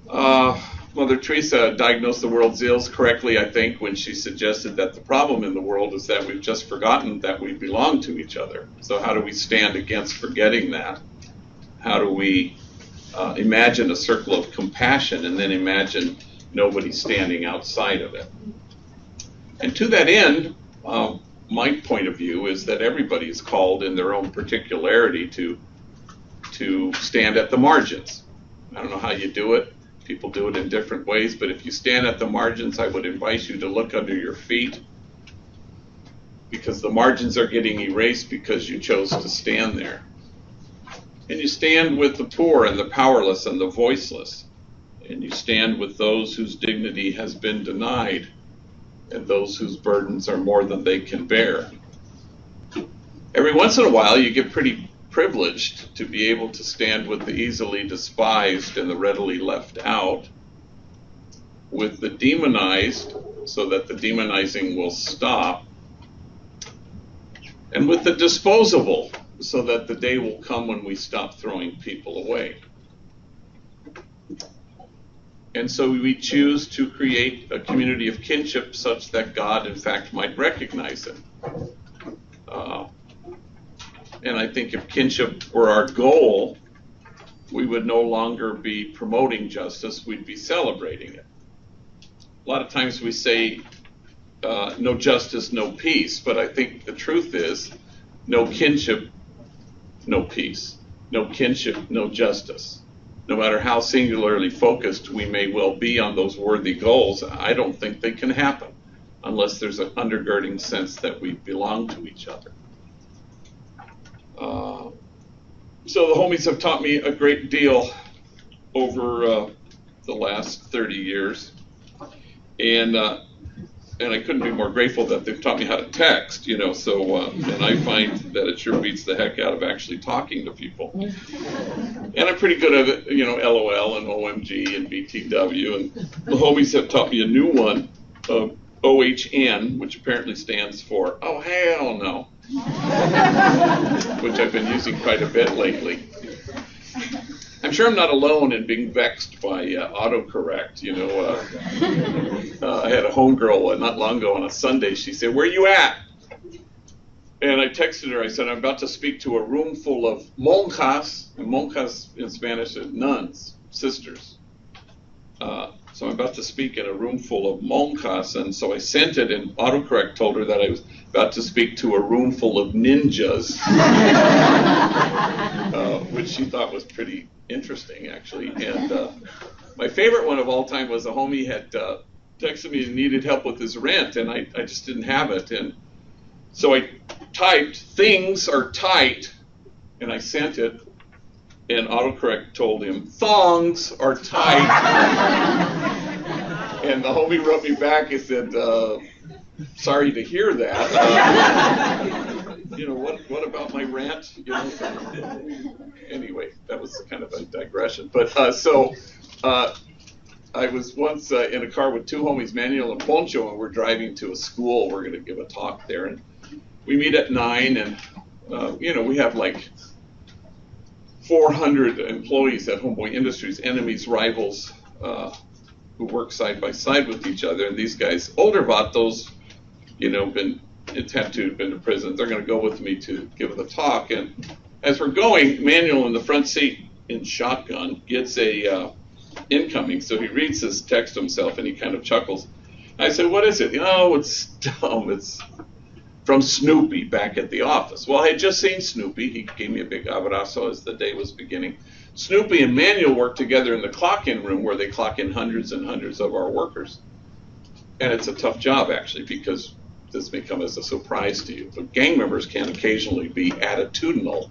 Mother Teresa diagnosed the world's ills correctly, I think, when she suggested that the problem in the world is that we've just forgotten that we belong to each other. So how do we stand against forgetting that? How do we imagine a circle of compassion and then imagine nobody standing outside of it? And to that end, my point of view is that everybody is called in their own particularity to stand at the margins. I don't know how you do it. People do it in different ways, but if you stand at the margins, I would invite you to look under your feet, because the margins are getting erased because you chose to stand there. And you stand with the poor and the powerless and the voiceless. And you stand with those whose dignity has been denied and those whose burdens are more than they can bear. Every once in a while, you get pretty privileged to be able to stand with the easily despised and the readily left out, with the demonized so that the demonizing will stop, and with the disposable so that the day will come when we stop throwing people away. And so we choose to create a community of kinship such that God, in fact, might recognize it. And I think if kinship were our goal, we would no longer be promoting justice, we'd be celebrating it. A lot of times we say, no justice, no peace, but I think the truth is, no kinship, no peace. No kinship, no justice. No matter how singularly focused we may well be on those worthy goals, I don't think they can happen unless there's an undergirding sense that we belong to each other. So the homies have taught me a great deal over the last 30 years, and I couldn't be more grateful that they've taught me how to text, you know, so, and I find that it sure beats the heck out of actually talking to people. And I'm pretty good at it, you know, LOL and OMG and BTW, and the homies have taught me a new one, OHN, which apparently stands for, oh, hell no, which I've been using quite a bit lately. I'm sure I'm not alone in being vexed by autocorrect. You know, I had a homegirl not long ago on a Sunday. She said, "Where you at?" And I texted her. I said, "I'm about to speak to a room full of monjas." And monjas in Spanish is nuns, sisters. So I'm about to speak in a room full of monjas. And so I sent it, and autocorrect told her that I was about to speak to a room full of ninjas, which she thought was pretty interesting, actually. And my favorite one of all time was a homie had texted me and needed help with his rent, and I just didn't have it. And so I typed, "Things are tight," and I sent it, and autocorrect told him, "Thongs are tight." And the homie wrote me back and said, "Sorry to hear that. You know, what about my rent?" You know? Anyway, that was kind of a digression. But I was once in a car with two homies, Manuel and Poncho, and we're driving to a school. We're going to give a talk there, and we meet at 9, and you know, we have like 400 employees at Homeboy Industries, enemies, rivals, who work side by side with each other. And these guys, older vatos, you know, been tattooed, been to prison. They're going to go with me to give the talk. And as we're going, Manuel in the front seat in shotgun gets a incoming. So he reads his text to himself and he kind of chuckles. I said, "What is it?" "Oh, it's dumb. It's from Snoopy back at the office." Well, I had just seen Snoopy. He gave me a big abrazo as the day was beginning. Snoopy and Manuel work together in the clock-in room where they clock in hundreds and hundreds of our workers. And it's a tough job, actually, because this may come as a surprise to you, but gang members can occasionally be attitudinal,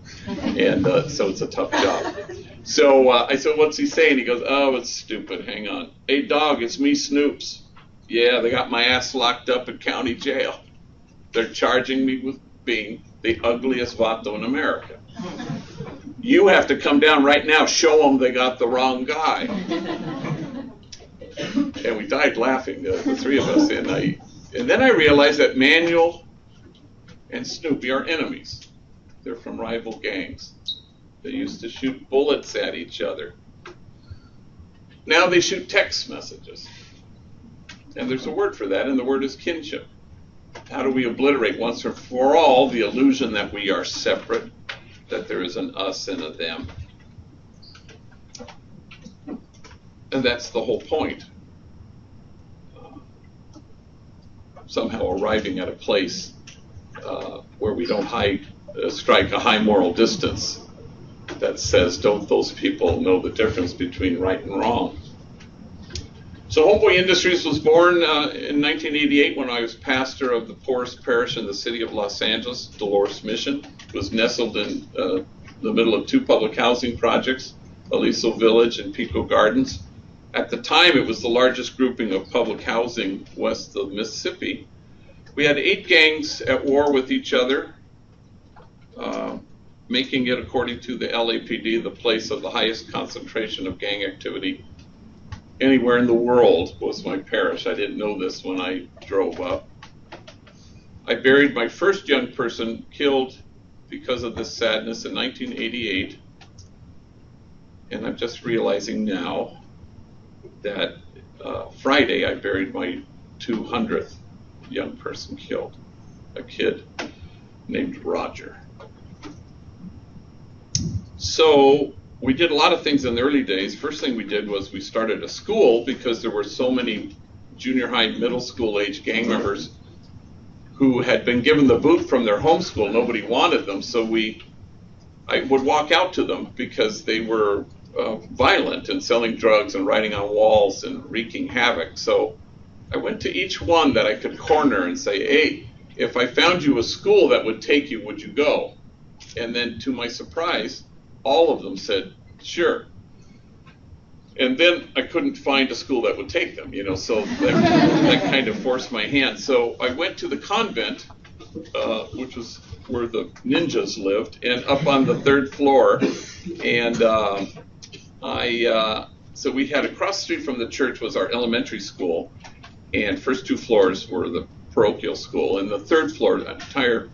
and so it's a tough job. So I said, "What's he saying?" He goes, "Oh, it's stupid. Hang on. Hey, dog, it's me, Snoops. Yeah, they got my ass locked up at county jail. They're charging me with being the ugliest vato in America. You have to come down right now, show them they got the wrong guy." And we died laughing, the three of us. And then I realized that Manuel and Snoopy are enemies. They're from rival gangs. They used to shoot bullets at each other. Now they shoot text messages. And there's a word for that, and the word is kinship. How do we obliterate once and for all the illusion that we are separate, that there is an us and a them? And that's the whole point. Somehow arriving at a place where we don't strike a high moral distance that says, don't those people know the difference between right and wrong? So Homeboy Industries was born in 1988 when I was pastor of the poorest parish in the city of Los Angeles, Dolores Mission. It was nestled in the middle of two public housing projects, Aliso Village and Pico Gardens. At the time, it was the largest grouping of public housing west of Mississippi. We had 8 gangs at war with each other, making it, according to the LAPD, the place of the highest concentration of gang activity anywhere in the world was my parish. I didn't know this when I drove up. I buried my first young person killed because of this sadness in 1988. And I'm just realizing now that Friday I buried my 200th young person killed, a kid named Roger. So we did a lot of things in the early days. First thing we did was we started a school because there were so many junior high, middle school age gang members who had been given the boot from their home school. Nobody wanted them, so I would walk out to them because they were violent and selling drugs and writing on walls and wreaking havoc. So I went to each one that I could corner and say, hey, if I found you a school that would take you, would you go? And then to my surprise, all of them said, sure. And then I couldn't find a school that would take them, so that kind of forced my hand. So I went to the convent, which was where the ninjas lived, and up on the 3rd floor. And so we had across the street from the church was our elementary school, and first 2 floors were the parochial school, and the 3rd floor, the entire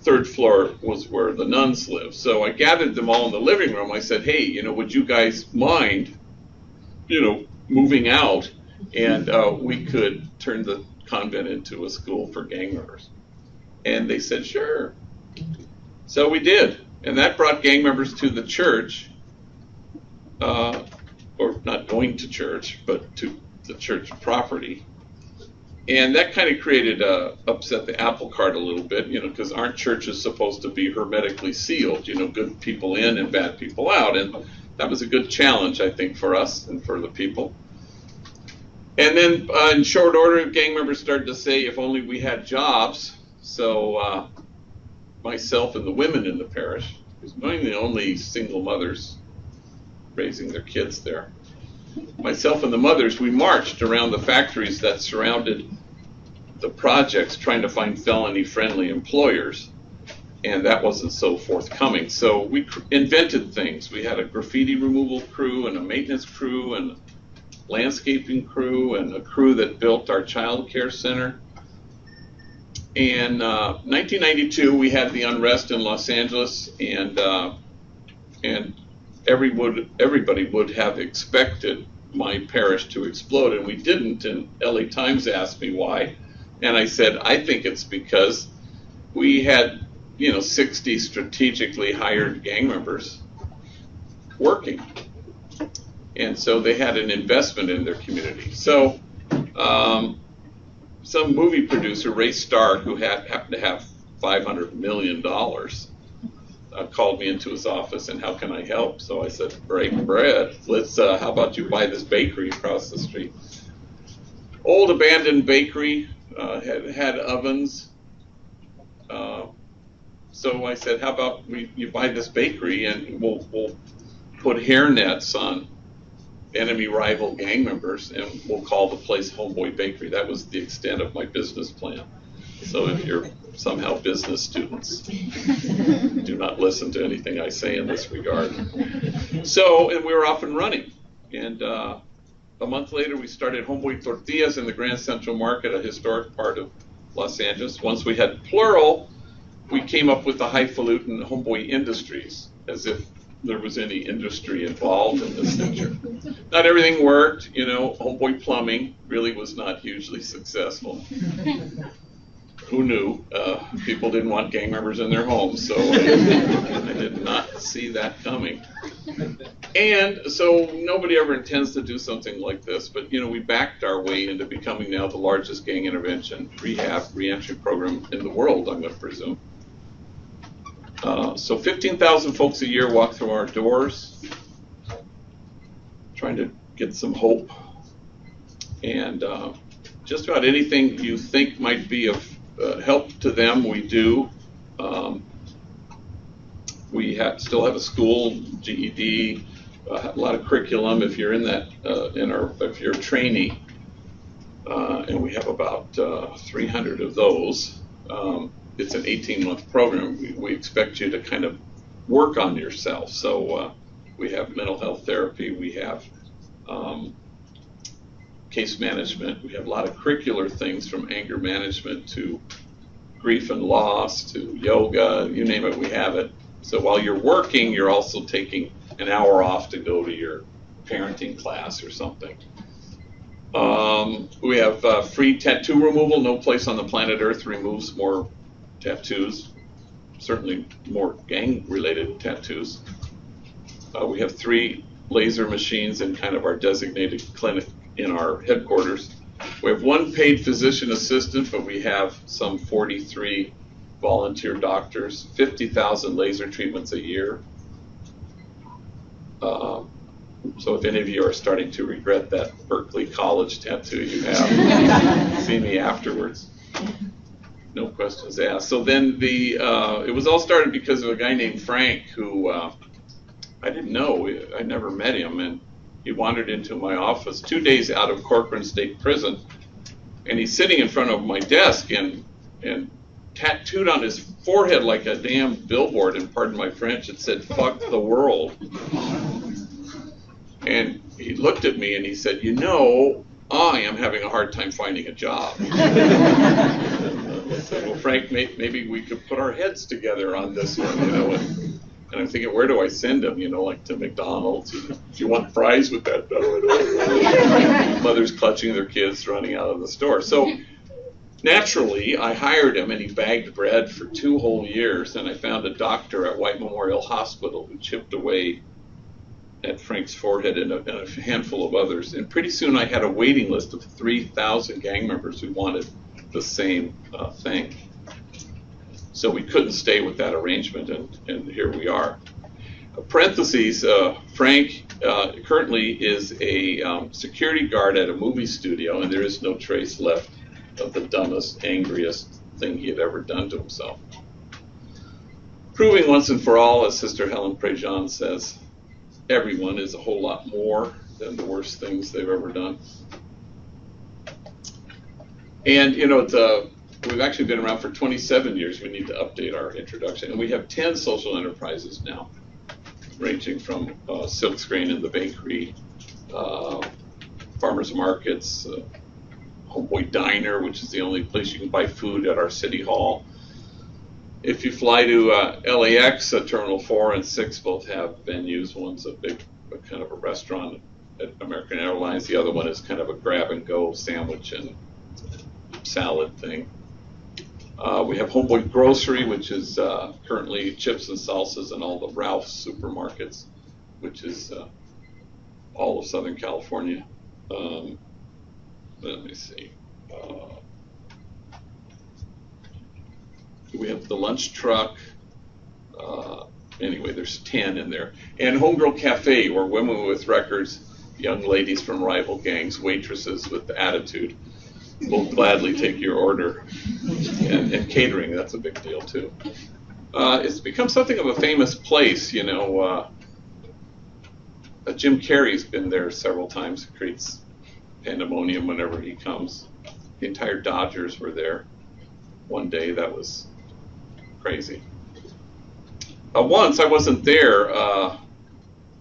3rd floor was where the nuns lived. So I gathered them all in the living room. I said, hey, would you guys mind, moving out, and we could turn the convent into a school for gang members? And they said, sure. So we did, and that brought gang members to the church, or not going to church, but to the church property. And that kind of upset the apple cart a little bit, because aren't churches supposed to be hermetically sealed, good people in and bad people out? And that was a good challenge, I think, for us and for the people. And then in short order, gang members started to say, if only we had jobs. So myself and the women in the parish, because I'm the only single mothers raising their kids there, myself and the mothers, we marched around the factories that surrounded the projects trying to find felony-friendly employers, and that wasn't so forthcoming. So we invented things. We had a graffiti removal crew and a maintenance crew and a landscaping crew and a crew that built our child care center. And 1992, we had the unrest in Los Angeles, and everybody would have expected my parish to explode, and we didn't. And LA Times asked me why, and I said, I think it's because we had 60 strategically hired gang members working, and so they had an investment in their community. So some movie producer, Ray Stark, who happened to have $500 million, called me into his office, and how can I help? So I said, break bread. Let's, how about you buy this bakery across the street? Old abandoned bakery, had ovens. So I said, how about you buy this bakery and we'll put hairnets on enemy rival gang members, and we'll call the place Homeboy Bakery. That was the extent of my business plan. So if you're somehow business students, do not listen to anything I say in this regard. So, and we were off and running. And a month later, we started Homeboy Tortillas in the Grand Central Market, a historic part of Los Angeles. Once we had plural, we came up with the highfalutin Homeboy Industries, as if there was any industry involved in this venture. Not everything worked, you know. Homeboy Plumbing really was not hugely successful. Who knew? People didn't want gang members in their homes, so I did not see that coming. And so nobody ever intends to do something like this, but, you know, we backed our way into becoming now the largest gang intervention rehab reentry program in the world, I'm going to presume. So 15,000 folks a year walk through our doors, trying to get some hope. And just about anything you think might be of help to them, we do. We still have a school, GED, a lot of curriculum if you're in that, if you're a trainee. And we have about 300 of those. It's an 18-month program. We expect you to kind of work on yourself. So we have mental health therapy, we have case management, we have a lot of curricular things from anger management to grief and loss to yoga, you name it, we have it. So while you're working, you're also taking an hour off to go to your parenting class or something. We have free tattoo removal. No place on the planet Earth removes more tattoos, certainly more gang-related tattoos. We have 3 laser machines in kind of our designated clinic in our headquarters. We have 1 paid physician assistant, but we have some 43 volunteer doctors, 50,000 laser treatments a year. So if any of you are starting to regret that Berkeley College tattoo you have, see me afterwards. No questions asked. So then it was all started because of a guy named Frank who I didn't know. I never met him, and he wandered into my office 2 days out of Corcoran State Prison, and he's sitting in front of my desk and tattooed on his forehead like a damn billboard, and pardon my French, it said, "Fuck the world." And he looked at me and he said, "You know, I am having a hard time finding a job." I said, "Well, Frank, maybe we could put our heads together on this one, you know." And I'm thinking, where do I send him? You know, like to McDonald's. If you want fries with that, mothers clutching their kids running out of the store. So naturally, I hired him, and he bagged bread for 2 whole years. And I found a doctor at White Memorial Hospital who chipped away at Frank's forehead and a handful of others. And pretty soon I had a waiting list of 3,000 gang members who wanted the same thing. So we couldn't stay with that arrangement, and here we are. Parentheses, Frank currently is a security guard at a movie studio, and there is no trace left of the dumbest, angriest thing he had ever done to himself. Proving once and for all, as Sister Helen Prejean says, everyone is a whole lot more than the worst things they've ever done. And, you know, we've actually been around for 27 years. We need to update our introduction. And we have 10 social enterprises now, ranging from silkscreen in the bakery, farmers markets, Homeboy Diner, which is the only place you can buy food at our city hall. If you fly to LAX, Terminal 4 and 6 both have venues. One's a big kind of a restaurant at American Airlines. The other one is kind of a grab-and-go sandwich and salad thing. We have Homeboy Grocery, which is currently chips and salsas in all the Ralph's supermarkets, which is all of Southern California. Let me see. We have the lunch truck. Anyway, there's 10 in there. And Homegirl Cafe, where women with records, young ladies from rival gangs, waitresses with attitude, will gladly take your order. And catering, that's a big deal too. It's become something of a famous place, you know. Jim Carrey's been there several times. It creates pandemonium whenever he comes. The entire Dodgers were there one day. That was crazy. Once I wasn't there.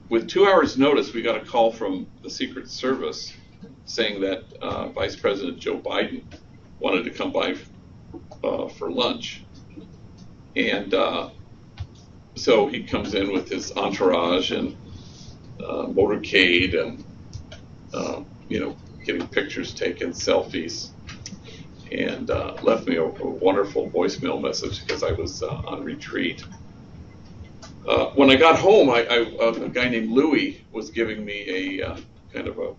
With 2 hours notice, we got a call from the Secret Service saying that Vice President Joe Biden wanted to come by for lunch. And So he comes in with his entourage and motorcade and, getting pictures taken, selfies, and left me a wonderful voicemail message because I was on retreat. When I got home, a guy named Louis was giving me a kind of a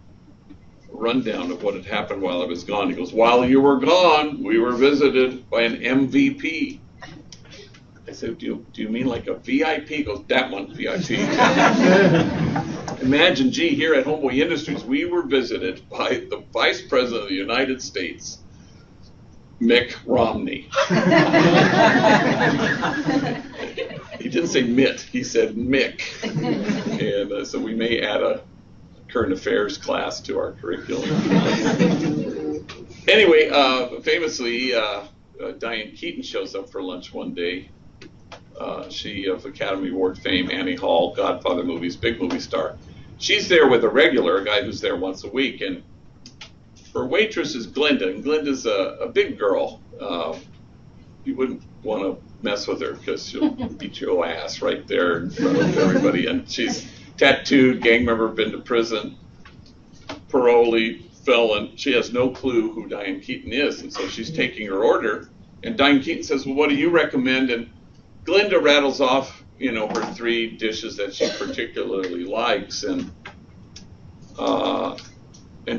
rundown of what had happened while I was gone. He goes, "While you were gone, we were visited by an MVP." I said, do you mean like a VIP? He goes, "That one, VIP." Imagine, gee, here at Homeboy Industries, we were visited by the Vice President of the United States, Mick Romney. He didn't say Mitt, he said Mick. And so we may add a current affairs class to our curriculum. Anyway, famously, Diane Keaton shows up for lunch one day. She of Academy Award fame, Annie Hall, Godfather movies, big movie star. She's there with a regular, a guy who's there once a week, and her waitress is Glenda, and Glenda's a big girl. You wouldn't want to mess with her because she'll beat your ass right there in front of everybody. And she's tattooed, gang member, been to prison, parolee, felon. She has no clue who Diane Keaton is, and so she's taking her order. And Diane Keaton says, "Well, what do you recommend?" And Glenda rattles off, her 3 dishes that she particularly likes, and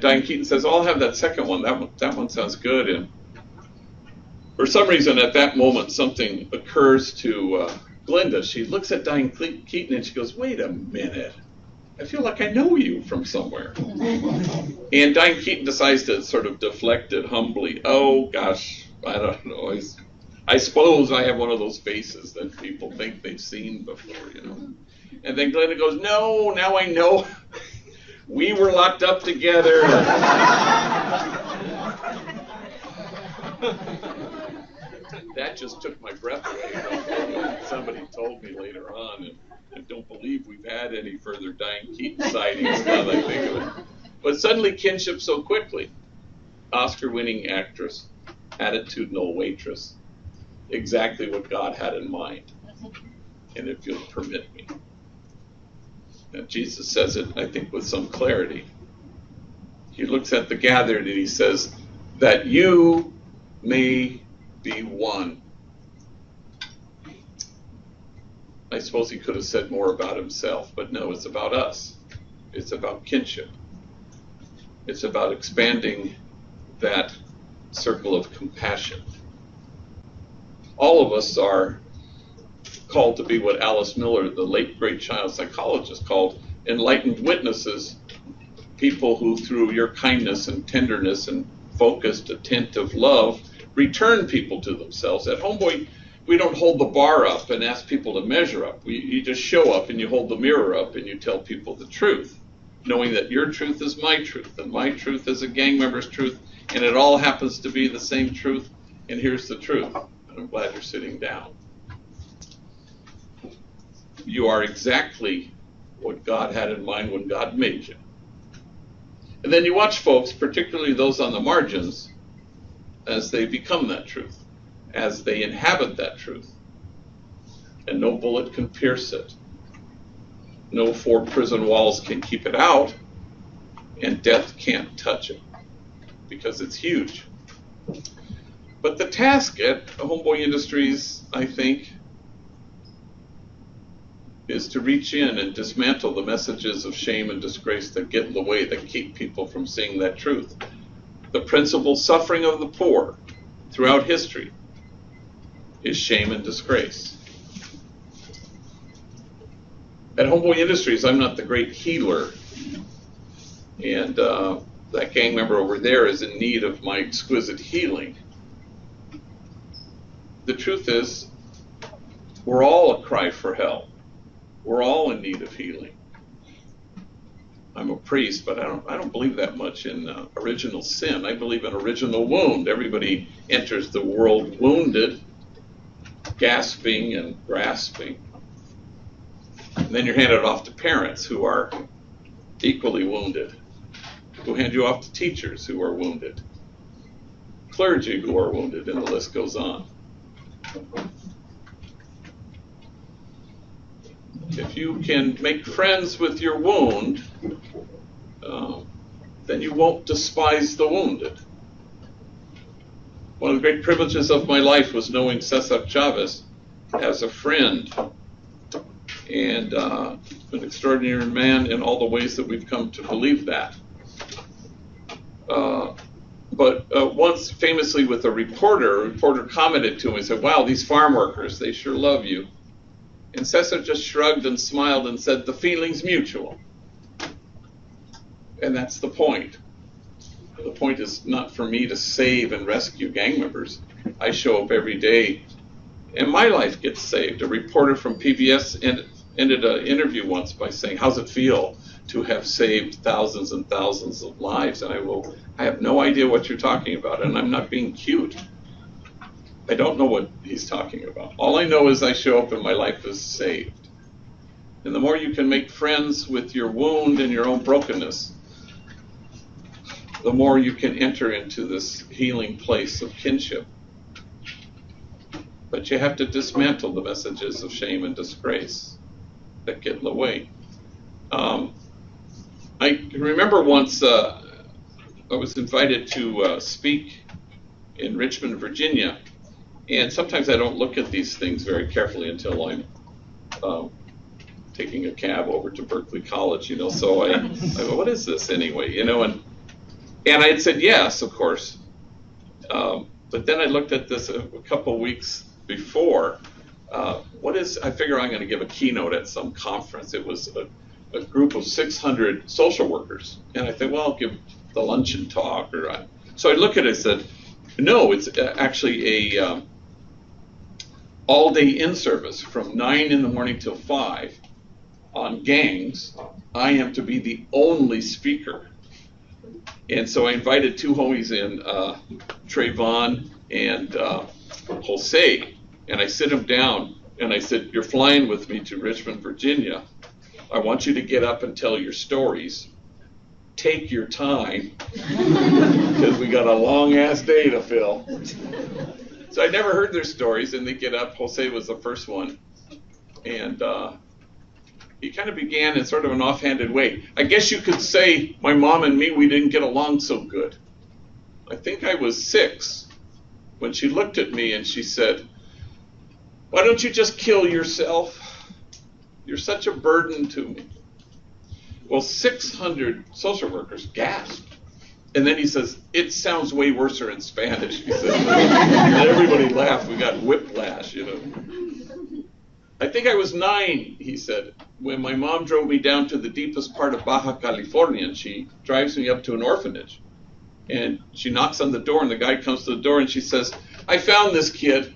Diane Keaton says, "I'll have that second one. That one sounds good." And for some reason, at that moment, something occurs to Glenda. She looks at Diane Keaton and she goes, "Wait a minute. I feel like I know you from somewhere." And Diane Keaton decides to sort of deflect it humbly. "Oh, gosh, I don't know. I suppose I have one of those faces that people think they've seen before, And then Glenda goes, "No, now I know. We were locked up together." That just took my breath away. Somebody told me later on, and I don't believe we've had any further Diane Keaton sightings now that I think of it. But suddenly kinship so quickly. Oscar-winning actress, attitudinal waitress. Exactly what God had in mind, and if you'll permit me. Now, Jesus says it, I think, with some clarity. He looks at the gathered and he says, "That you may be one." I suppose he could have said more about himself, but no, it's about us. It's about kinship. It's about expanding that circle of compassion. All of us are called to be what Alice Miller, the late great child psychologist, called enlightened witnesses, people who through your kindness and tenderness and focused, attentive love, return people to themselves. At Homeboy, we don't hold the bar up and ask people to measure up. You just show up and you hold the mirror up and you tell people the truth, knowing that your truth is my truth and my truth is a gang member's truth, and it all happens to be the same truth, and here's the truth. I'm glad you're sitting down. You are exactly what God had in mind when God made you. And then you watch folks, particularly those on the margins, as they become that truth, as they inhabit that truth. And no bullet can pierce it. No 4 prison walls can keep it out, and death can't touch it, because it's huge. But the task at Homeboy Industries, I think, is to reach in and dismantle the messages of shame and disgrace that get in the way, that keep people from seeing that truth. The principal suffering of the poor throughout history is shame and disgrace. At Homeboy Industries, I'm not the great healer, and that gang member over there is in need of my exquisite healing. The truth is, we're all a cry for help. We're all in need of healing. I'm a priest, but I don't believe that much in original sin. I believe in original wound. Everybody enters the world wounded, gasping and grasping. And then you're handed off to parents who are equally wounded, who hand you off to teachers who are wounded, clergy who are wounded, and the list goes on. if you can make friends with your wound, then you won't despise the wounded. One of the great privileges of my life was knowing Cesar Chavez as a friend, and an extraordinary man in all the ways that we've come to believe that. But once, famously with a reporter commented to him and said, "Wow, these farm workers, they sure love you." And Cesar just shrugged and smiled and said, "The feeling's mutual." And that's the point. The point is not for me to save and rescue gang members. I show up every day, and my life gets saved. A reporter from PBS ended an interview once by saying, "How's it feel to have saved thousands and thousands of lives?" And I have no idea what you're talking about, and I'm not being cute. I don't know what he's talking about. All I know is I show up and my life is saved. And the more you can make friends with your wound and your own brokenness, the more you can enter into this healing place of kinship. But you have to dismantle the messages of shame and disgrace that get in the way. I remember once I was invited to speak in Richmond, Virginia, and sometimes I don't look at these things very carefully until I'm taking a cab over to Berkeley College, so I go, what is this anyway, and I had said yes, of course, but then I looked at this a couple weeks before. I figure I'm going to give a keynote at some conference. It was a group of 600 social workers, and I thought, well, I'll give the luncheon talk. So I look at it and said, no, it's actually a all-day in-service from 9 in the morning till 5 on gangs. I am to be the only speaker. And so I invited two homies in, Trayvon and Jose, and I sit them down, and I said, "You're flying with me to Richmond, Virginia. I want you to get up and tell your stories. Take your time, because we got a long-ass day to fill." So I never heard their stories, and they get up. Jose was the first one, and he kind of began in sort of an offhanded way. I guess you could say my mom and me, we didn't get along so good. I think I was 6 when she looked at me and she said, "Why don't you just kill yourself? You're such a burden to me." Well, 600 social workers gasped. And then he says, "It sounds way worser in Spanish." He said, and everybody laughed. We got whiplash, I think I was 9, he said, when my mom drove me down to the deepest part of Baja California, and she drives me up to an orphanage. And she knocks on the door, and the guy comes to the door, and she says, "I found this kid."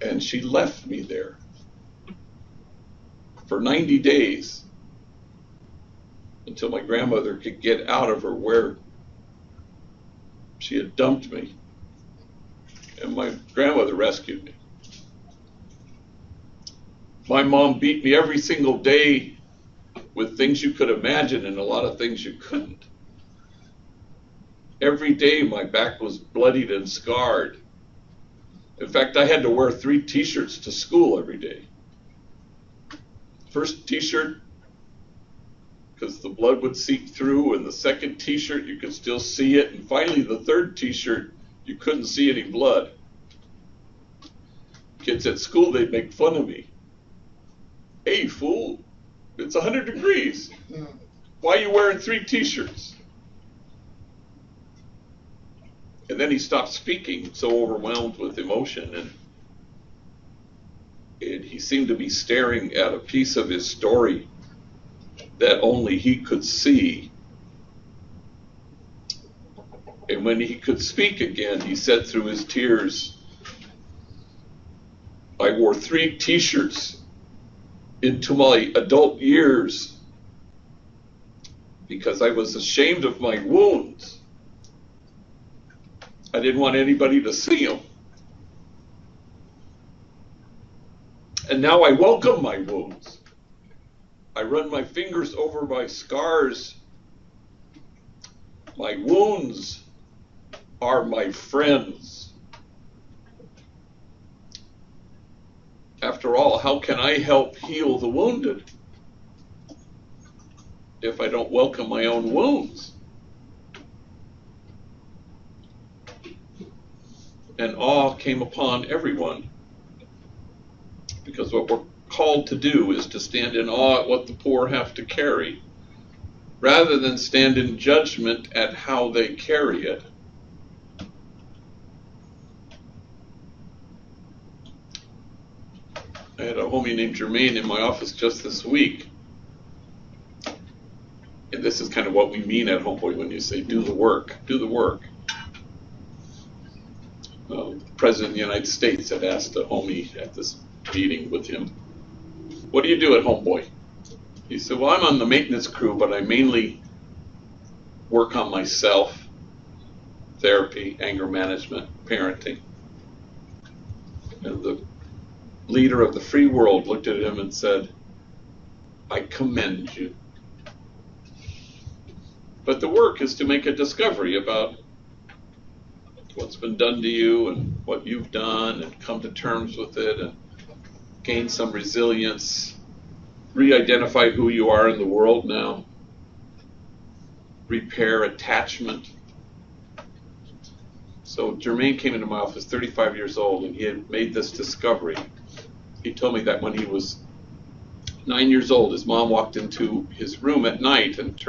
And she left me there for 90 days until my grandmother could get out of her where she had dumped me. And my grandmother rescued me. My mom beat me every single day with things you could imagine and a lot of things you couldn't. Every day my back was bloodied and scarred. In fact, I had to wear 3 t-shirts to school every day. First t-shirt, because the blood would seep through, and the second t-shirt, you could still see it, and finally the third t-shirt, you couldn't see any blood. Kids at school, they'd make fun of me. "Hey, fool, it's 100 degrees. Why are you wearing 3 t-shirts?" And then he stopped speaking, so overwhelmed with emotion, and he seemed to be staring at a piece of his story that only he could see. And when he could speak again, he said through his tears, "I wore 3 t-shirts into my adult years because I was ashamed of my wounds. I didn't want anybody to see them. And now I welcome my wounds. I run my fingers over my scars. My wounds are my friends." After after all, how can I help heal the wounded if I don't welcome my own wounds? And awe came upon everyone, because what we're called to do is to stand in awe at what the poor have to carry, rather than stand in judgment at how they carry it. I had a homie named Jermaine in my office just this week. And this is kind of what we mean at Homeboy when you say do the work, do the work. The President of the United States had asked a homie at this meeting with him, what do you do at Homeboy? He said, well, I'm on the maintenance crew, but I mainly work on myself, therapy, anger management, parenting. And the leader of the free world looked at him and said, I commend you. But the work is to make a discovery about what's been done to you and what you've done, and come to terms with it and gain some resilience, re-identify who you are in the world now, repair attachment. So Jermaine came into my office 35 years old, and he had made this discovery. He told me that when he was 9 years old, his mom walked into his room at night and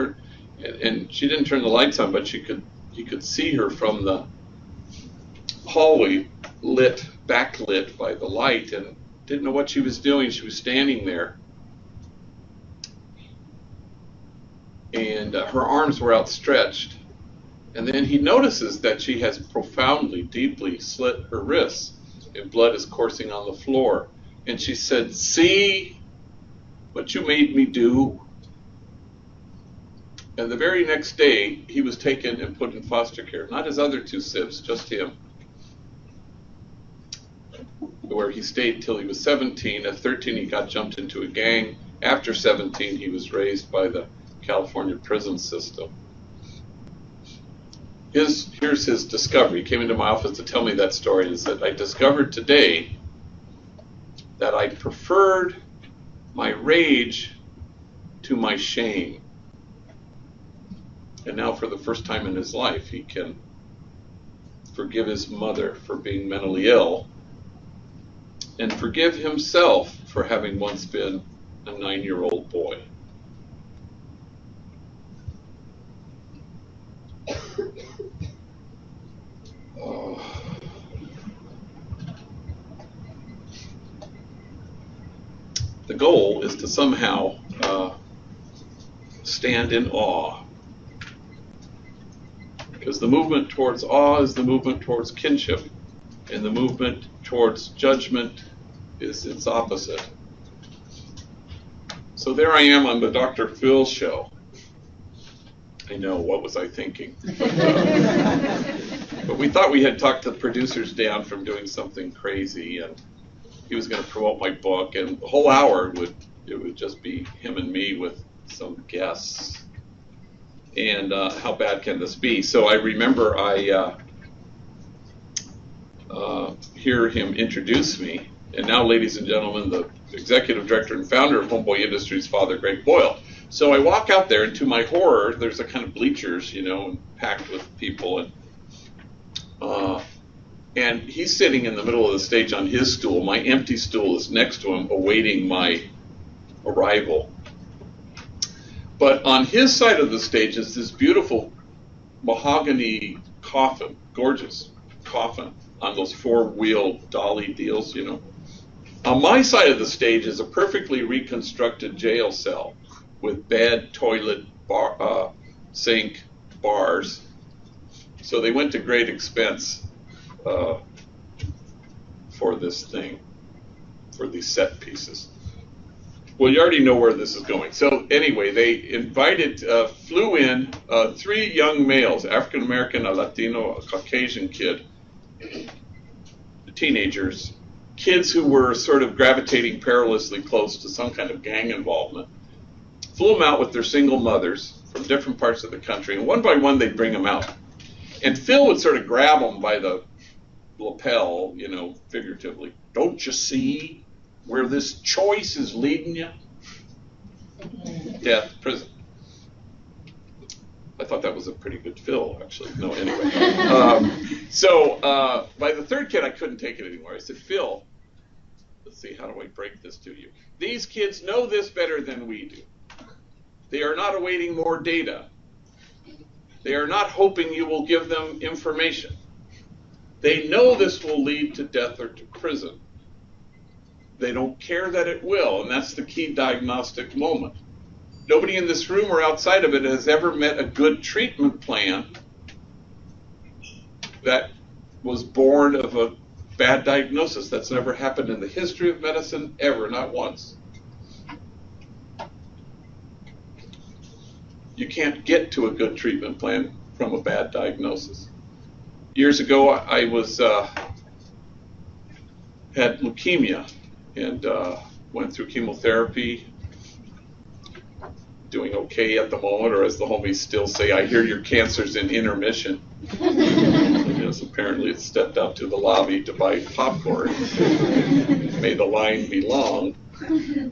she didn't turn the lights on, but he could see her from the hallway, backlit by the light, and didn't know what she was doing. She was standing there, and her arms were outstretched. And then he notices that she has profoundly, deeply slit her wrists, and blood is coursing on the floor. And she said, see what you made me do? And the very next day, he was taken and put in foster care. Not his other two sibs, just him. Where he stayed till he was 17. At 13, he got jumped into a gang. After 17, he was raised by the California prison system. Here's his discovery. He came into my office to tell me that story. He said, I discovered today that I preferred my rage to my shame. And now for the first time in his life, he can forgive his mother for being mentally ill, and forgive himself for having once been a 9-year-old boy. The goal is to somehow stand in awe, because the movement towards awe is the movement towards kinship, and the movement towards judgment is its opposite. So there I am on the Dr. Phil show. I know, what was I thinking? But we thought we had talked the producers down from doing something crazy, and he was going to promote my book, and the whole hour it would just be him and me with some guests. And how bad can this be? So I remember I hear him introduce me, and now, ladies and gentlemen, the executive director and founder of Homeboy Industries, Father Greg Boyle. So I walk out there, and to my horror, there's a kind of bleachers, packed with people, and he's sitting in the middle of the stage on his stool. My empty stool is next to him, awaiting my arrival. But on his side of the stage is this beautiful mahogany coffin, gorgeous coffin on those 4-wheel dolly deals, On my side of the stage is a perfectly reconstructed jail cell with bed, toilet, sink, bars. So they went to great expense for this thing, for these set pieces. Well, you already know where this is going. So anyway, they invited, flew in 3 young males, African-American, a Latino, a Caucasian kid, teenagers, kids who were sort of gravitating perilously close to some kind of gang involvement. Flew them out with their single mothers from different parts of the country, and one by one they'd bring them out. And Phil would sort of grab them by the lapel, figuratively. Don't you see? where this choice is leading you, death, prison. I thought that was a pretty good fill, actually. No, anyway. By the third kid, I couldn't take it anymore. I said, Phil, let's see, how do I break this to you? These kids know this better than we do. They are not awaiting more data. They are not hoping you will give them information. They know this will lead to death or to prison. They don't care that it will, and that's the key diagnostic moment. Nobody in this room or outside of it has ever met a good treatment plan that was born of a bad diagnosis. That's never happened in the history of medicine, ever, not once. You can't get to a good treatment plan from a bad diagnosis. Years ago, I had leukemia and went through chemotherapy, doing okay at the moment, or as the homies still say, I hear your cancer's in intermission. Because apparently it stepped out to the lobby to buy popcorn. May the line be long.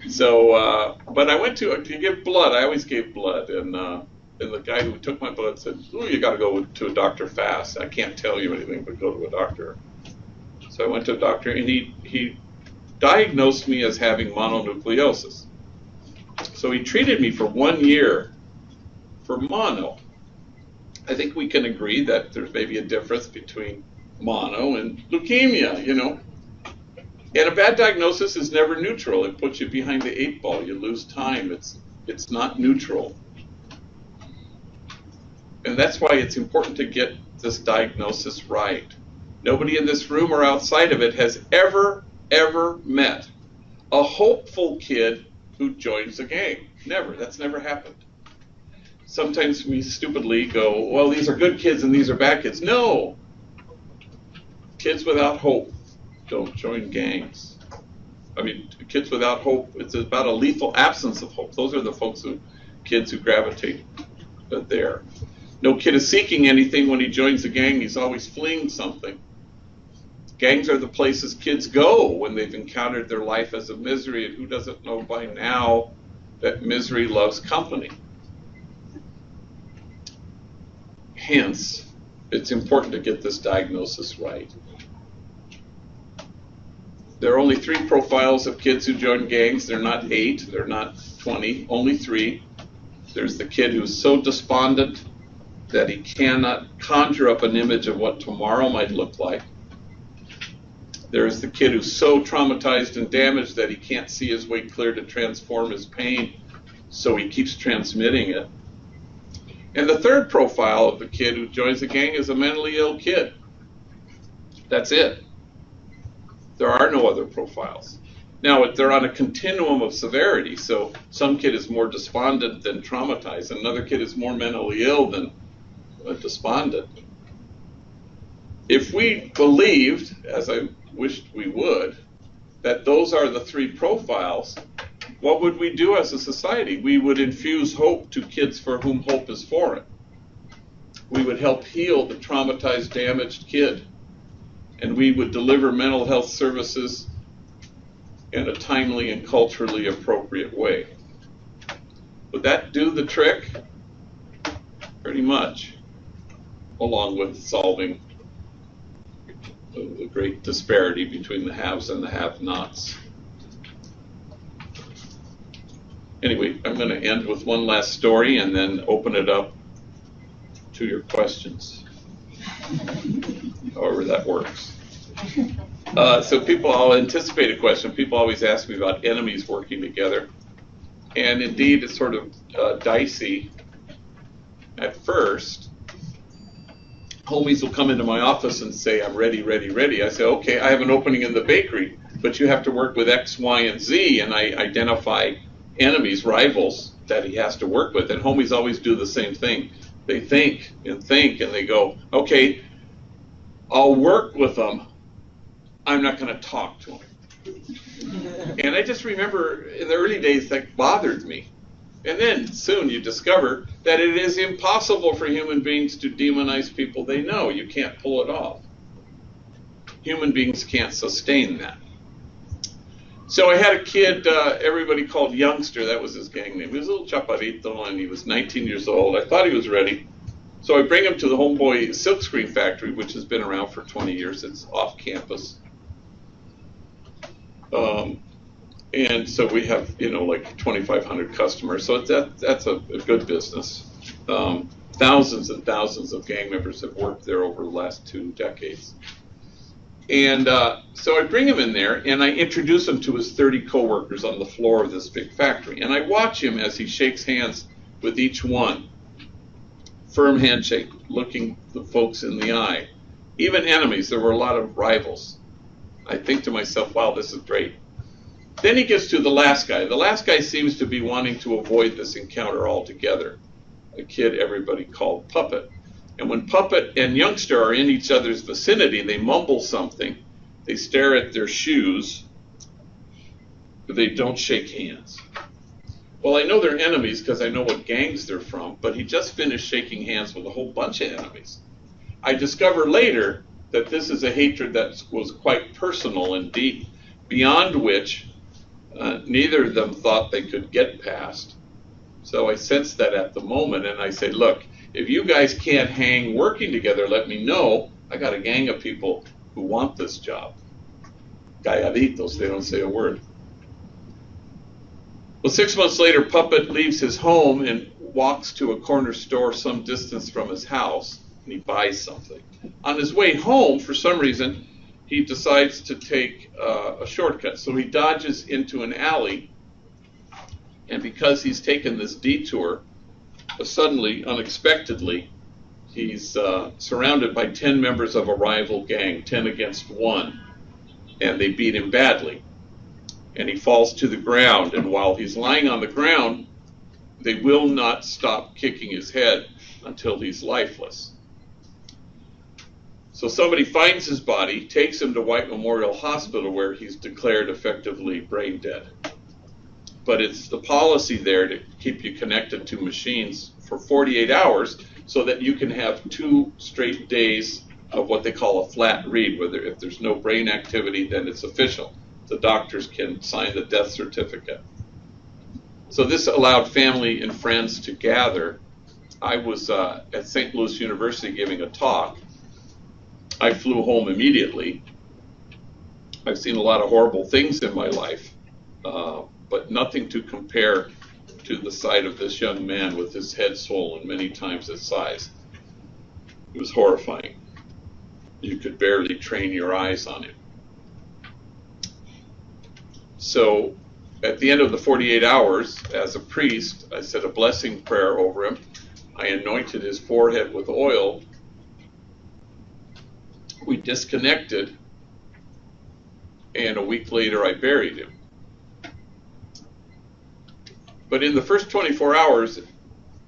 So, but I went to give blood. I always gave blood, and the guy who took my blood said, "Ooh, you got to go to a doctor fast. I can't tell you anything, but go to a doctor." So I went to a doctor, and he diagnosed me as having mononucleosis. So he treated me for 1 year for mono. I think we can agree that there's maybe a difference between mono and leukemia, you know. And a bad diagnosis is never neutral. It puts you behind the 8 ball. You lose time. It's not neutral. And that's why it's important to get this diagnosis right. Nobody in this room or outside of it has ever met a hopeful kid who joins a gang. Never. That's never happened. Sometimes we stupidly go, well, these are good kids and these are bad kids. No. Kids without hope don't join gangs. I mean, kids without hope, it's about a lethal absence of hope. Those are the kids who gravitate there. No kid is seeking anything when he joins a gang. He's always fleeing something. Gangs are the places kids go when they've encountered their life as a misery, and who doesn't know by now that misery loves company? Hence, it's important to get this diagnosis right. There are only 3 profiles of kids who join gangs. They're not 8, they're not 20, only 3. There's the kid who's so despondent that he cannot conjure up an image of what tomorrow might look like. There's the kid who's so traumatized and damaged that he can't see his way clear to transform his pain, so he keeps transmitting it. And the third profile of the kid who joins a gang is a mentally ill kid. That's it. There are no other profiles. Now, they're on a continuum of severity, so some kid is more despondent than traumatized, and another kid is more mentally ill than despondent. If we believed, as I wished we would, that those are the 3 profiles, what would we do as a society? We would infuse hope to kids for whom hope is foreign. We would help heal the traumatized, damaged kid. And we would deliver mental health services in a timely and culturally appropriate way. Would that do the trick? Pretty much, along with solving the great disparity between the haves and the have-nots. Anyway, I'm going to end with one last story and then open it up to your questions, however that works. So I'll anticipate a question. People always ask me about enemies working together. And indeed, it's sort of dicey at first. Homies will come into my office and say, I'm ready, ready, ready. I say, okay, I have an opening in the bakery, but you have to work with X, Y, and Z, and I identify enemies, rivals that he has to work with. And homies always do the same thing. They think, and they go, okay, I'll work with them. I'm not going to talk to them. And I just remember in the early days that bothered me. And then soon you discover that it is impossible for human beings to demonize people they know. You can't pull it off. Human beings can't sustain that. So I had a kid everybody called Youngster. That was his gang name. He was a little chaparrito, and he was 19 years old. I thought he was ready. So I bring him to the Homeboy silkscreen factory, which has been around for 20 years. It's off campus. And so we have, like 2,500 customers. So that's a good business. Thousands and thousands of gang members have worked there over the last 2 decades. And so I bring him in there, and I introduce him to his 30 coworkers on the floor of this big factory. And I watch him as he shakes hands with each one. Firm handshake, looking the folks in the eye. Even enemies, there were a lot of rivals. I think to myself, wow, this is great. Then he gets to the last guy. The last guy seems to be wanting to avoid this encounter altogether. A kid everybody called Puppet. And when Puppet and Youngster are in each other's vicinity, they mumble something. They stare at their shoes, but they don't shake hands. Well, I know they're enemies because I know what gangs they're from, but he just finished shaking hands with a whole bunch of enemies. I discover later that this is a hatred that was quite personal and deep, beyond which neither of them thought they could get past. So I sensed that at the moment, and I say, look, if you guys can't hang working together, let me know. I got a gang of people who want this job. Calladitos, they don't say a word. Well, 6 months later, Puppet leaves his home and walks to a corner store some distance from his house, and he buys something. On his way home, for some reason, he decides to take a shortcut. So he dodges into an alley, and because he's taken this detour, suddenly, unexpectedly, he's surrounded by 10 members of a rival gang, 10 against 1, and they beat him badly. And he falls to the ground, and while he's lying on the ground, they will not stop kicking his head until he's lifeless. So somebody finds his body, takes him to White Memorial Hospital, where he's declared effectively brain dead. But it's the policy there to keep you connected to machines for 48 hours so that you can have 2 straight days of what they call a flat read, where if there's no brain activity, then it's official. The doctors can sign the death certificate. So this allowed family and friends to gather. I was at St. Louis University giving a talk. I flew home immediately. I've seen a lot of horrible things in my life, but nothing to compare to the sight of this young man with his head swollen many times its size. It was horrifying. You could barely train your eyes on him. So at the end of the 48 hours, as a priest, I said a blessing prayer over him. I anointed his forehead with oil. We disconnected, and a week later I buried him. But in the first 24 hours,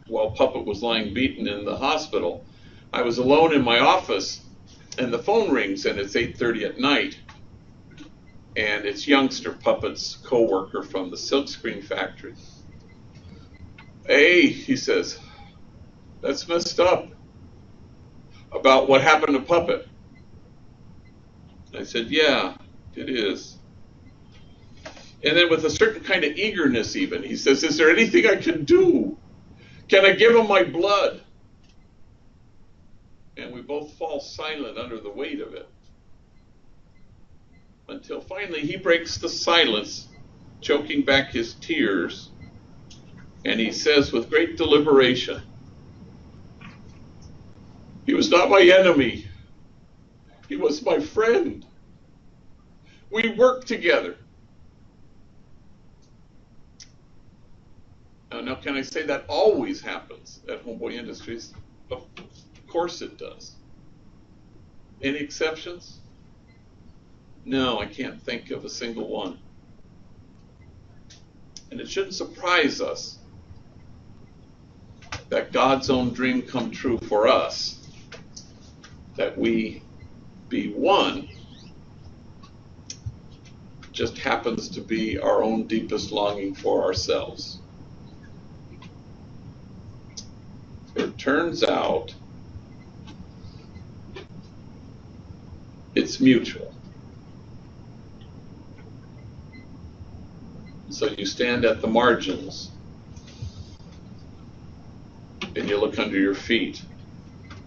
while Puppet was lying beaten in the hospital, I was alone in my office, and the phone rings, and it's 8:30 at night. And it's Youngster, Puppet's co-worker from the silkscreen factory. Hey, he says, that's messed up. About what happened to Puppet. I said, yeah, it is. And then with a certain kind of eagerness even, he says, is there anything I can do? Can I give him my blood? And we both fall silent under the weight of it. Until finally he breaks the silence, choking back his tears, and he says with great deliberation, he was not my enemy. He was my friend. We worked together. Now, can I say that always happens at Homeboy Industries? Of course it does. Any exceptions? No, I can't think of a single one. And it shouldn't surprise us that God's own dream come true for us, that we be one, just happens to be our own deepest longing for ourselves. It turns out it's mutual. So you stand at the margins and you look under your feet,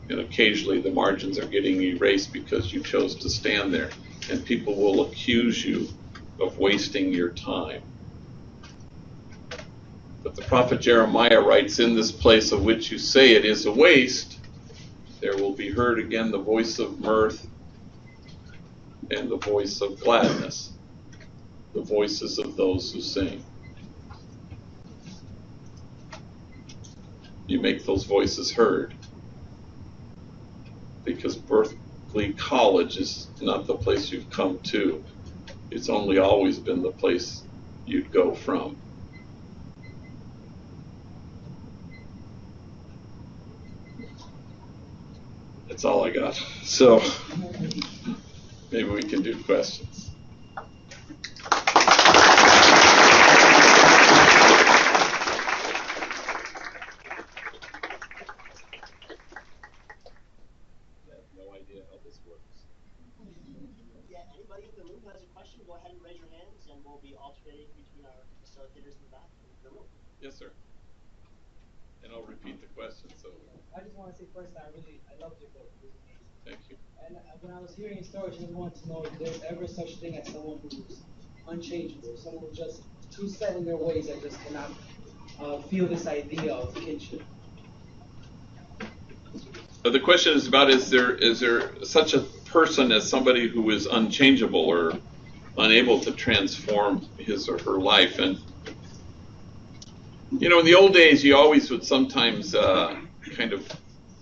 and occasionally the margins are getting erased because you chose to stand there, and people will accuse you of wasting your time. But the prophet Jeremiah writes, in this place of which you say it is a waste, there will be heard again the voice of mirth and the voice of gladness, the voices of those who sing. You make those voices heard, because Berkeley College is not the place you've come to. It's only always been the place you'd go from. That's all I got. So maybe we can do questions. Go ahead and raise your hands, and we'll be alternating between our facilitators in the back and the room. Yes, sir. And I'll repeat the question. So I just want to say first, I loved your book. It was amazing. Thank you. And when I was hearing your story, I just wanted to know if there's ever such thing as someone who's unchangeable, someone who's just too set in their ways that just cannot feel this idea of kinship. The question is about, is there such a person as somebody who is unchangeable or unable to transform his or her life? And in the old days, you always would sometimes kind of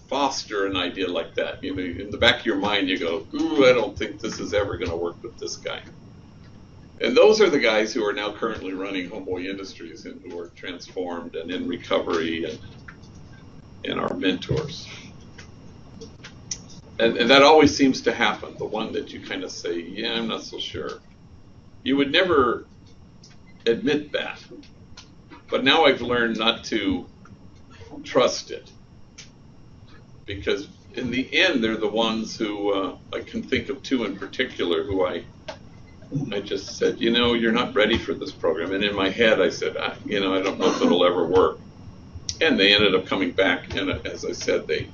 foster an idea like that. In the back of your mind, you go, ooh, I don't think this is ever going to work with this guy. And those are the guys who are now currently running Homeboy Industries and who are transformed and in recovery and are mentors. And that always seems to happen, the one that you kind of say, yeah, I'm not so sure. You would never admit that. But now I've learned not to trust it. Because in the end, they're the ones who, I can think of two in particular, who I just said, you're not ready for this program. And in my head, I said, I don't know if it'll ever work. And they ended up coming back, and as I said, they're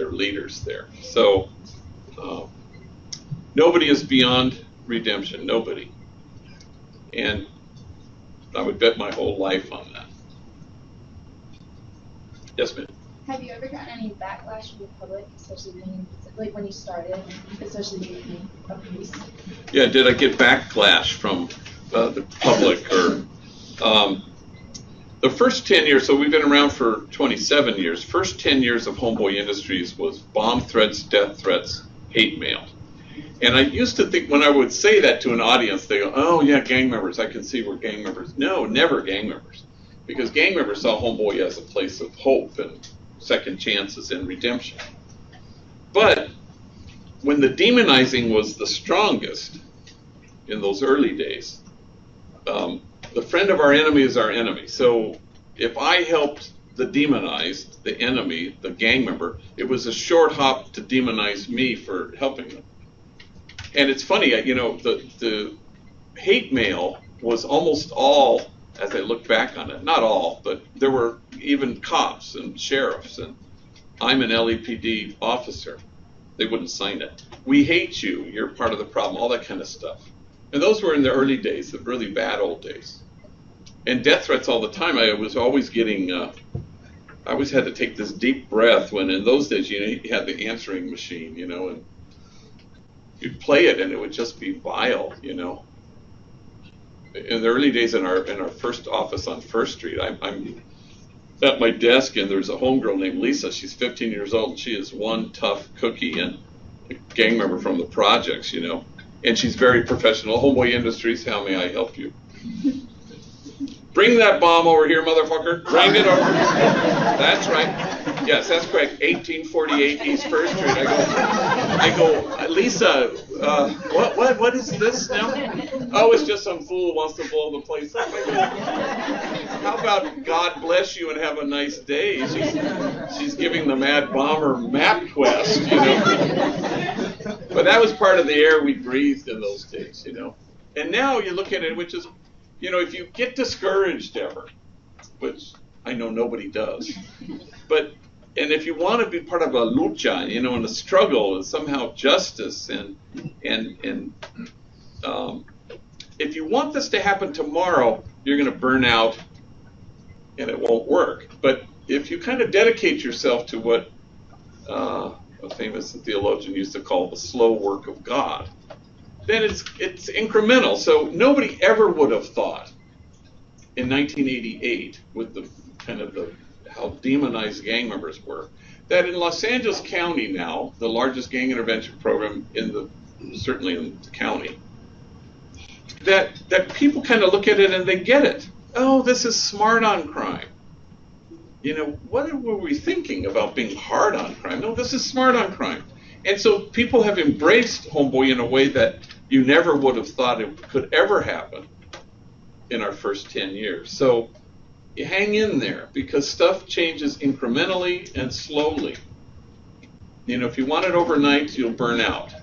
leaders there. So nobody is beyond redemption, nobody. And I would bet my whole life on that. Yes, ma'am. Have you ever gotten any backlash from the public, especially when you started, especially being a priest? Yeah, did I get backlash from the public or? The first 10 years, so we've been around for 27 years. First 10 years of Homeboy Industries was bomb threats, death threats, hate mail. And I used to think when I would say that to an audience, they go, oh yeah, gang members, I can see we're gang members. No, never gang members. Because gang members saw Homeboy as a place of hope and second chances and redemption. But when the demonizing was the strongest in those early days, the friend of our enemy is our enemy. So if I helped the demonized, the enemy, the gang member, it was a short hop to demonize me for helping them. And it's funny, the hate mail was almost all, as I look back on it, not all, but there were even cops and sheriffs, and I'm an LAPD officer. They wouldn't sign it. We hate you, you're part of the problem, all that kind of stuff. And those were in the early days, the really bad old days. And death threats all the time. I was always getting, I always had to take this deep breath when in those days, you had the answering machine, and you'd play it and it would just be vile, In the early days in our first office on First Street, I'm at my desk and there's a homegirl named Lisa. She's 15 years old. And she is one tough cookie and a gang member from the projects, And she's very professional. Homeboy Industries, how may I help you? Bring that bomb over here, motherfucker. Bring it over. That's right. Yes, that's correct. 1848 East First Street. I go, Lisa, what is this now? Oh, it's just some fool who wants to blow the place up. I go, how about God bless you and have a nice day? She's giving the Mad Bomber map quest, But that was part of the air we breathed in those days, And now you look at it, which is You know, if you get discouraged ever, which I know nobody does, but, and if you want to be part of a lucha, you know, in a struggle and somehow justice and if you want this to happen tomorrow, you're going to burn out and it won't work. But if you kind of dedicate yourself to what a famous theologian used to call the slow work of God, then it's incremental. So nobody ever would have thought in 1988, with the kind of how demonized gang members were, that in Los Angeles County now, the largest gang intervention program certainly in the county, that people kind of look at it and they get it. Oh, this is smart on crime. You know, what were we thinking about being hard on crime? No, this is smart on crime. And so people have embraced Homeboy in a way that you never would have thought it could ever happen in our first 10 years. So you hang in there, because stuff changes incrementally and slowly. You know, if you want it overnight, you'll burn out.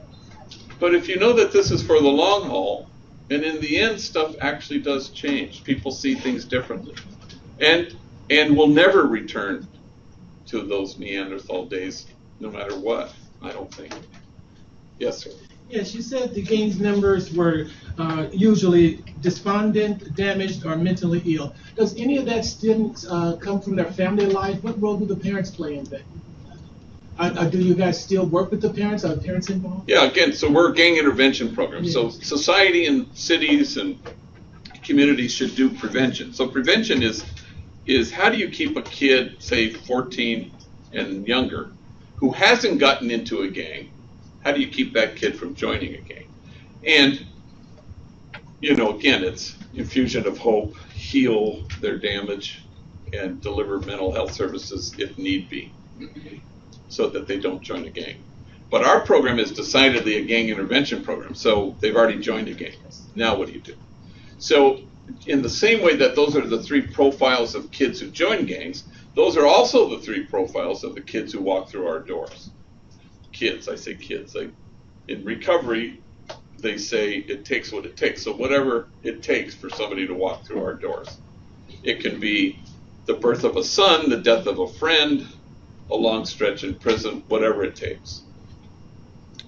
But if you know that this is for the long haul, and in the end, stuff actually does change. People see things differently. And we'll never return to those Neanderthal days, no matter what, I don't think. Yes, sir. Yes, you said the gang's members were usually despondent, damaged, or mentally ill. Does any of that still come from their family life? What role do the parents play in that? Do you guys still work with the parents? Are the parents involved? Yeah, again, so we're a gang intervention program. Yes. So society and cities and communities should do prevention. So prevention is how do you keep a kid, say 14 and younger, who hasn't gotten into a gang, how do you keep that kid from joining a gang? And, you know, again, it's infusion of hope, heal their damage, and deliver mental health services if need be, so that they don't join a gang. But our program is decidedly a gang intervention program, so they've already joined a gang. Now what do you do? So in the same way that those are the three profiles of kids who join gangs, those are also the three profiles of the kids who walk through our doors. Kids, I say kids. In recovery, they say it takes what it takes. So whatever it takes for somebody to walk through our doors. It can be the birth of a son, the death of a friend, a long stretch in prison, whatever it takes.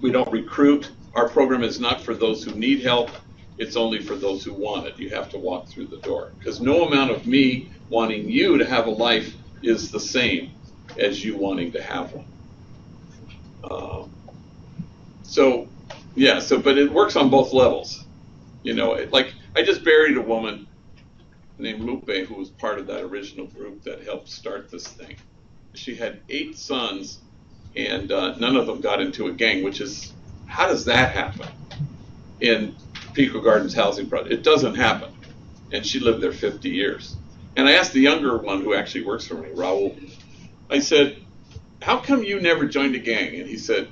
We don't recruit. Our program is not for those who need help. It's only for those who want it. You have to walk through the door. Because no amount of me wanting you to have a life is the same as you wanting to have one. But it works on both levels. You know, like I just buried a woman named Lupe who was part of that original group that helped start this thing. She had 8 sons, and none of them got into a gang, which is, how does that happen in Pico Gardens housing project? It doesn't happen. And she lived there 50 years. And I asked the younger one who actually works for me, Raul, I said, how come you never joined a gang? And he said,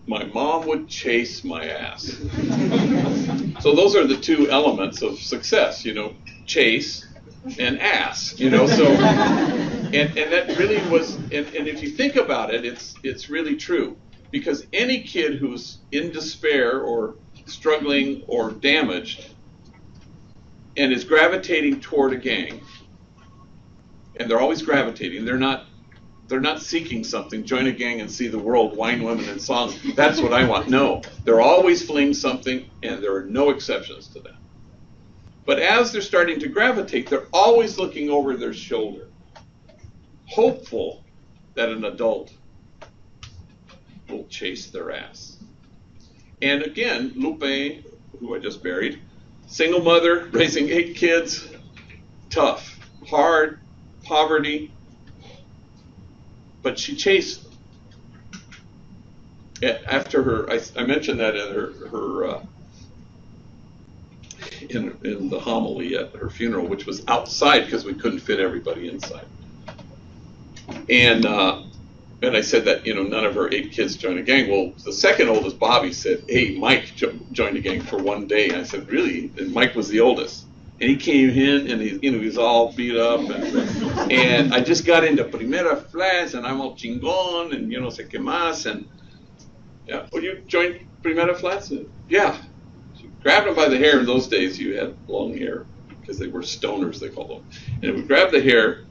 my mom would chase my ass. So those are the two elements of success, you know, chase and ass, you know. So, and that really was, and if you think about it, it's really true. Because any kid who's in despair or struggling or damaged and is gravitating toward a gang, and they're always gravitating, they're not seeking something, join a gang and see the world, wine, women, and songs. That's what I want. No, they're always fleeing something, and there are no exceptions to that. But as they're starting to gravitate, they're always looking over their shoulder, hopeful that an adult will chase their ass. And again, Lupe, who I just buried, single mother, raising 8 kids, tough, hard, poverty, but she chased them. After her, I mentioned that in her in the homily at her funeral, which was outside because we couldn't fit everybody inside. And I said that, you know, none of her 8 kids joined a gang. Well, the second oldest, Bobby, said, hey, Mike joined a gang for one day. And I said, really? And Mike was the oldest. And he came in, and he was all beat up. And I just got into Primera Flats, and I'm all chingón, and no sé qué más. And yeah, well, you joined Primera Flats? Yeah. She grabbed him by the hair. In those days, you had long hair. because they were stoners, they called them. And we grabbed the hair,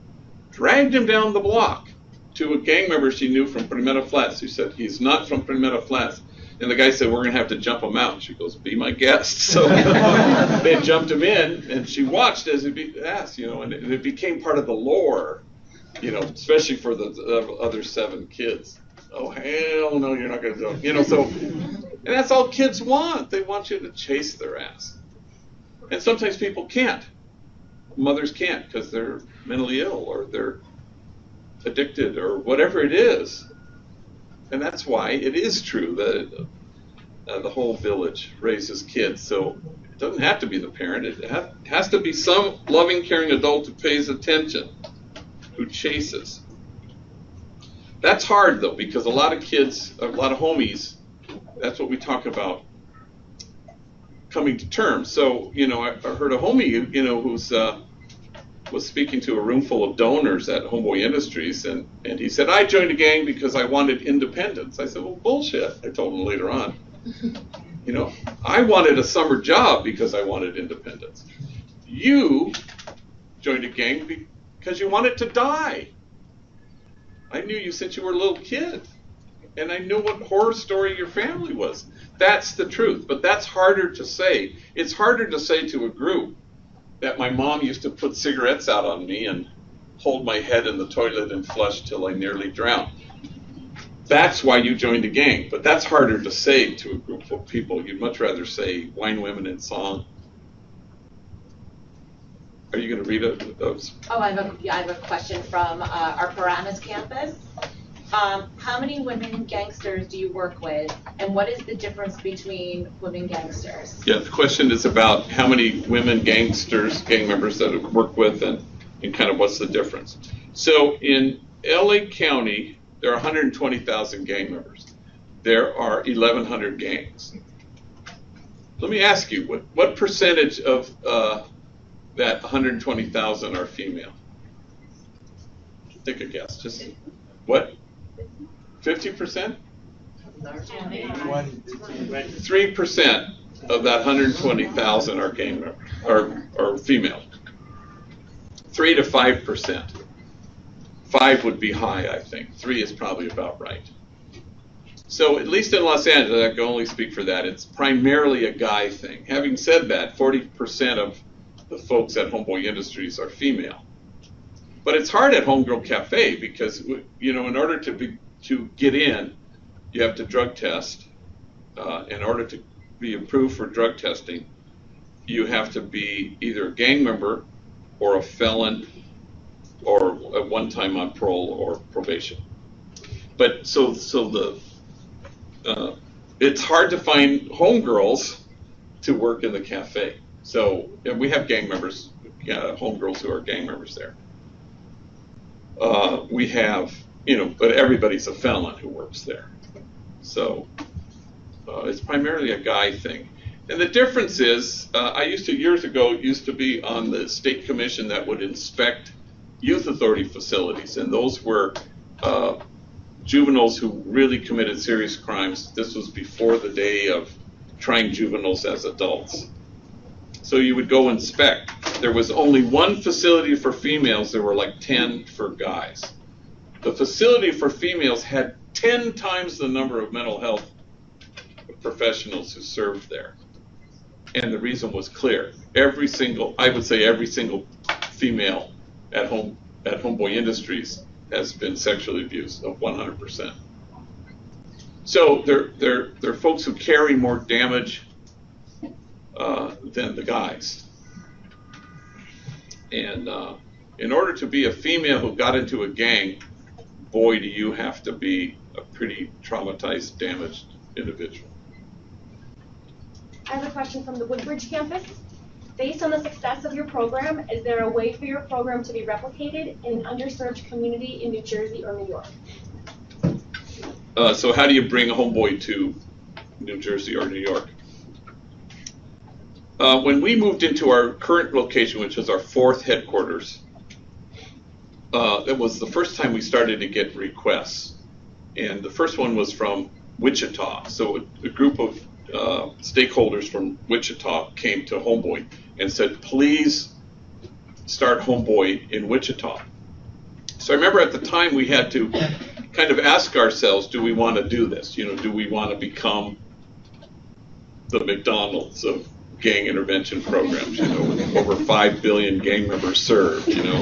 dragged him down the block to a gang member she knew from Primera Flats, who said, he's not from Primera Flats. And the guy said, we're going to have to jump him out. And she goes, be my guest. So they jumped him in, and she watched as he asked, and it became part of the lore, especially for the other 7 kids. Oh, hell no, you're not going to do it. So, and that's all kids want. They want you to chase their ass. And sometimes people can't. Mothers can't because they're mentally ill or they're addicted or whatever it is. And that's why it is true that the whole village raises kids. So it doesn't have to be the parent. It has to be some loving, caring adult who pays attention, who chases. That's hard, though, because a lot of kids, a lot of homies, that's what we talk about, coming to terms. So, I heard a homie, who's was speaking to a room full of donors at Homeboy Industries, and he said, I joined a gang because I wanted independence. I said, well, bullshit. I told him later on. I wanted a summer job because I wanted independence. You joined a gang because you wanted to die. I knew you since you were a little kid, and I knew what horror story your family was. That's the truth, but that's harder to say. It's harder to say to a group that my mom used to put cigarettes out on me and hold my head in the toilet and flush till I nearly drowned. That's why you joined a gang, but that's harder to say to a group of people. You'd much rather say wine, women, and song. Are you going to read those? Oh, I have a question from our Paramus campus. How many women gangsters do you work with, and what is the difference between women gangsters? Yeah, the question is about how many women gangsters, gang members that I work with, and kind of what's the difference. So in LA County, there are 120,000 gang members. There are 1,100 gangs. Let me ask you, what percentage of that 120,000 are female? Take a guess. Just what? 50%? 3% of that 120,000 are gang members, are female. 3 to 5%. 5 would be high, I think. 3 is probably about right. So at least in Los Angeles, I can only speak for that, it's primarily a guy thing. Having said that, 40% of the folks at Homeboy Industries are female. But it's hard at Homegirl Cafe because, in order to get in, you have to drug test. In order to be approved for drug testing, you have to be either a gang member or a felon or at one time on parole or probation. But it's hard to find homegirls to work in the cafe. So we have gang members, homegirls who are gang members there. We have, but everybody's a felon who works there. So it's primarily a guy thing. And the difference is, years ago, used to be on the state commission that would inspect youth authority facilities. And those were juveniles who really committed serious crimes. This was before the day of trying juveniles as adults. So you would go inspect. There was only one facility for females. There were like 10 for guys. The facility for females had 10 times the number of mental health professionals who served there. And the reason was clear. I would say every single female at Homeboy Industries has been sexually abused, of 100%. So they're folks who carry more damage than the guys. And in order to be a female who got into a gang, boy, do you have to be a pretty traumatized, damaged individual. I have a question from the Woodbridge campus. Based on the success of your program, is there a way for your program to be replicated in an underserved community in New Jersey or New York? So how do you bring a Homeboy to New Jersey or New York? When we moved into our current location, which is our 4th headquarters, that was the first time we started to get requests. And the first one was from Wichita. So a group of stakeholders from Wichita came to Homeboy and said, please start Homeboy in Wichita. So I remember at the time we had to kind of ask ourselves, do we want to do this? You know, do we want to become the McDonald's of gang intervention programs, you know, with over 5 billion gang members served, you know.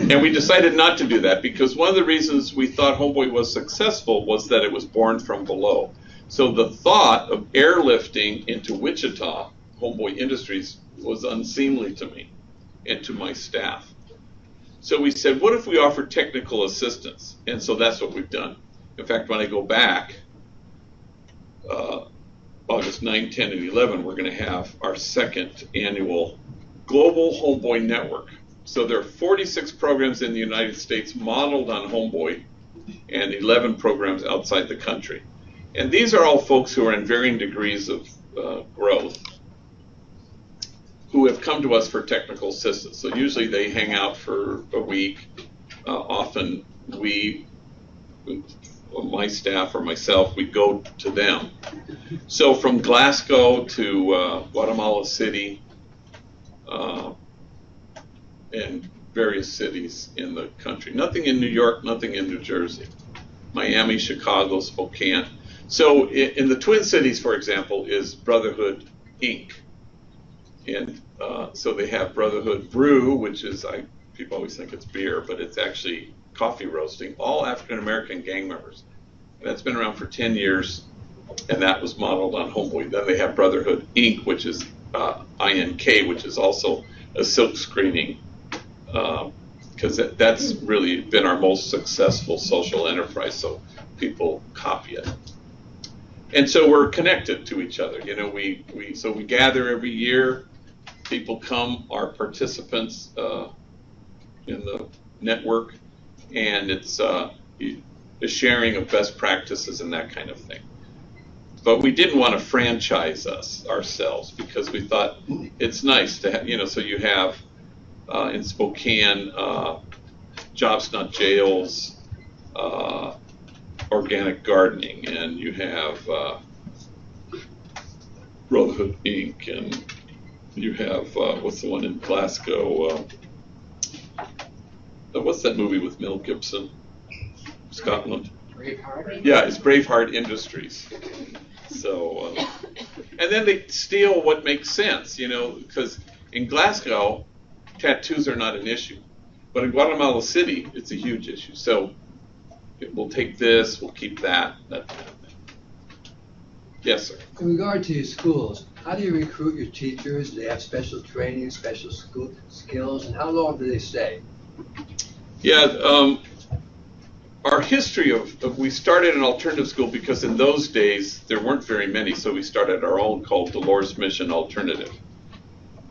And we decided not to do that because one of the reasons we thought Homeboy was successful was that it was born from below. So the thought of airlifting into Wichita, Homeboy Industries, was unseemly to me and to my staff. So we said, what if we offered technical assistance? And so that's what we've done. In fact, when I go back, August 9, 10, and 11, we're going to have our second annual Global Homeboy Network. So there are 46 programs in the United States modeled on Homeboy and 11 programs outside the country. And these are all folks who are in varying degrees of growth who have come to us for technical assistance. So usually they hang out for a week. Often we, my staff or myself, we go to them. So from Glasgow to Guatemala City and various cities in the country. Nothing in New York, nothing in New Jersey. Miami, Chicago, Spokane. So in the Twin Cities, for example, is Brotherhood Inc. And so they have Brotherhood Brew, which is, people always think it's beer, but it's actually coffee roasting, all African-American gang members. And that's been around for 10 years, and that was modeled on Homeboy. Then they have Brotherhood Inc., which is INK, which is also a silk screening, because that's really been our most successful social enterprise, so people copy it. And so we're connected to each other. You know, so we gather every year. People come, are participants in the network, and it's a sharing of best practices and that kind of thing. But we didn't want to franchise ourselves because we thought it's nice to have, you know, so you have in Spokane, Jobs Not Jails, organic gardening, and you have Brotherhood Inc., and you have, what's the one in Glasgow? What's that movie with Mel Gibson? Scotland? Braveheart? Yeah, it's Braveheart Industries. So, and then they steal what makes sense, you know, because in Glasgow, tattoos are not an issue. But in Guatemala City, it's a huge issue. So we'll take this, we'll keep that kind of thing. Yes, sir. In regard to your schools, how do you recruit your teachers? Do they have special training, special school skills, and how long do they stay? Yeah, our history of we started an alternative school because in those days there weren't very many, so we started our own called Dolores Mission Alternative.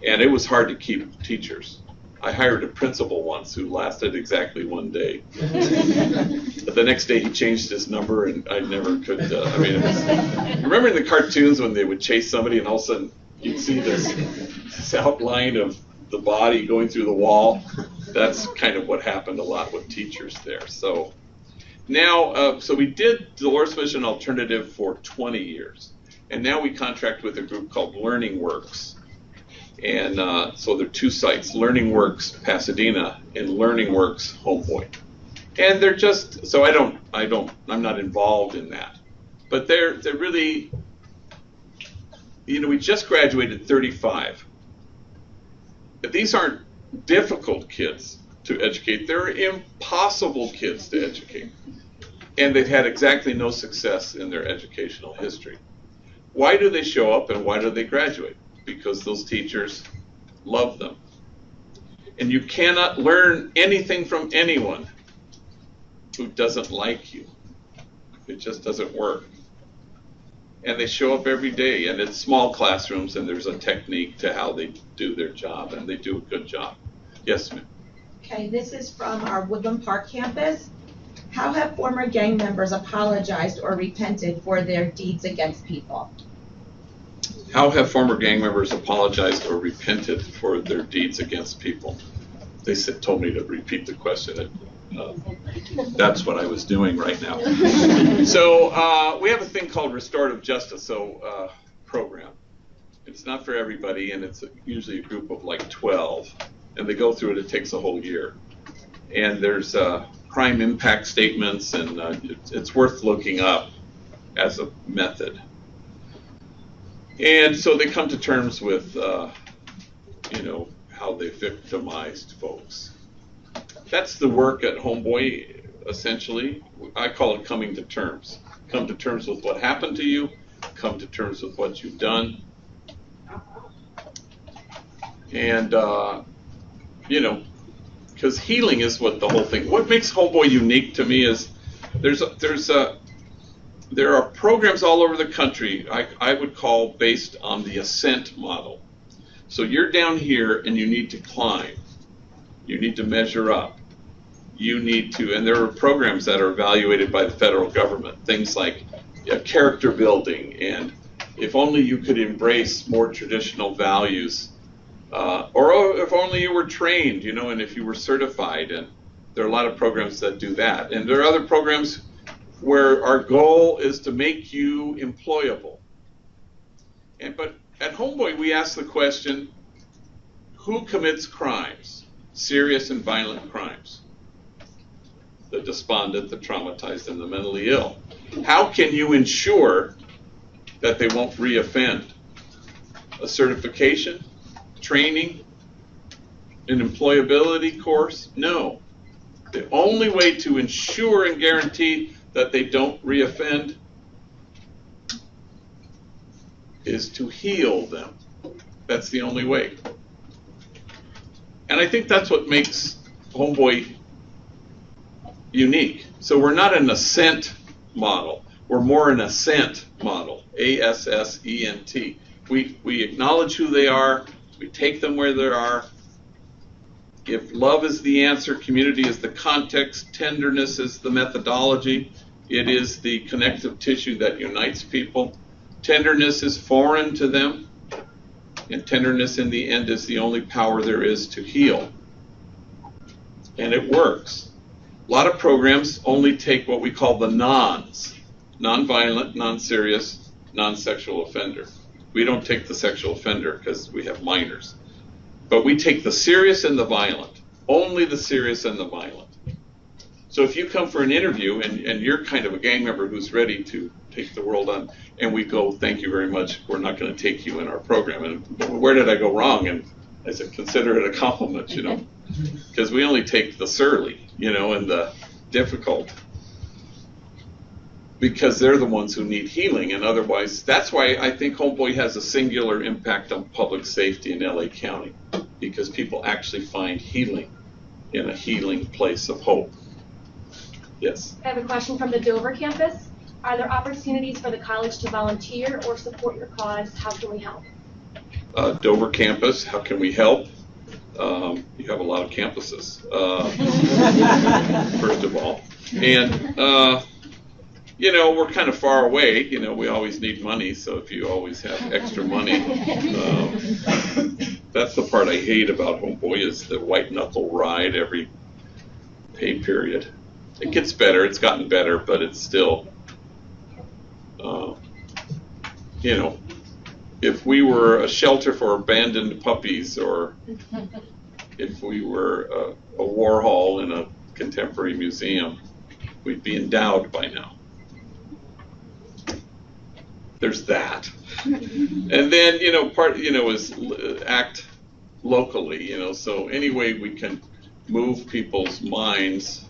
And it was hard to keep teachers. I hired a principal once who lasted exactly one day. But the next day he changed his number, and I never could, I mean, it was, remember in the cartoons when they would chase somebody and all of a sudden you'd see this outline of the body going through the wall? That's kind of what happened a lot with teachers there. So now, so we did Dolores Mission Alternative for 20 years. And now we contract with a group called Learning Works. And so there are two sites, Learning Works Pasadena and Learning Works Homeboy. And they're just, so I'm not involved in that. But they're really, you know, we just graduated 35. But these aren't difficult kids to educate. They're impossible kids to educate. And they've had exactly no success in their educational history. Why do they show up and why do they graduate? Because those teachers love them. And you cannot learn anything from anyone who doesn't like you. It just doesn't work. And they show up every day, and it's small classrooms, and there's a technique to how they do their job, and they do a good job. Yes, ma'am. Okay, this is from our Woodland Park campus. How have former gang members apologized or repented for their deeds against people? How have former gang members apologized or repented for their deeds against people? They told me to repeat the question. That's what I was doing right now. So we have a thing called restorative justice program. It's not for everybody, and it's usually a group of like 12. and they go through it. It takes a whole year, and there's crime impact statements, and it's worth looking up as a method. And so they come to terms with, you know, how they victimized folks. That's the work at Homeboy, essentially. I call it coming to terms. Come to terms with what happened to you, come to terms with what you've done. And, you know, because healing is what the whole thing, what makes Homeboy unique to me is there are programs all over the country I would call based on the ascent model. So you're down here and you need to climb. You need to measure up. You need to, and there are programs that are evaluated by the federal government, things like character building, and if only you could embrace more traditional values, or if only you were trained, you know, and if you were certified. And there are a lot of programs that do that. And there are other programs where our goal is to make you employable. But at Homeboy, we ask the question, who commits crimes, serious and violent crimes? The despondent, the traumatized, and the mentally ill. How can you ensure that they won't reoffend? A certification, training, an employability course? No. The only way to ensure and guarantee that they don't reoffend is to heal them. That's the only way. And I think that's what makes Homeboy unique. So we're not an ascent model. We're more an ascent model. A-S-S-E-N-T. We acknowledge who they are. We take them where they are. If love is the answer, community is the context, tenderness is the methodology, it is the connective tissue that unites people. Tenderness is foreign to them, and tenderness in the end is the only power there is to heal. And it works. A lot of programs only take what we call the nons, non-violent, non-serious, non-sexual offender. We don't take the sexual offender because we have minors. But we take the serious and the violent, only the serious and the violent. So if you come for an interview and you're kind of a gang member who's ready to take the world on, and we go, thank you very much, we're not going to take you in our program. And where did I go wrong? And I said, consider it a compliment, you know, because we only take the surly, you know, and the difficult, because they're the ones who need healing. And otherwise, that's why I think Homeboy has a singular impact on public safety in LA County, because people actually find healing in a healing place of hope. Yes? I have a question from the Dover campus. Are there opportunities for the college to volunteer or support your cause? How can we help? Dover campus, how can we help? You have a lot of campuses, first of all. And, you know, we're kind of far away. You know, we always need money, so if you always have extra money, that's the part I hate about Homeboy, is the white knuckle ride every pay period. It gets better, it's gotten better, but it's still, you know, if we were a shelter for abandoned puppies, or if we were a Warhol in a contemporary museum, we'd be endowed by now. There's that. And then, you know, part, you know, is act locally, you know, so any way we can move people's minds.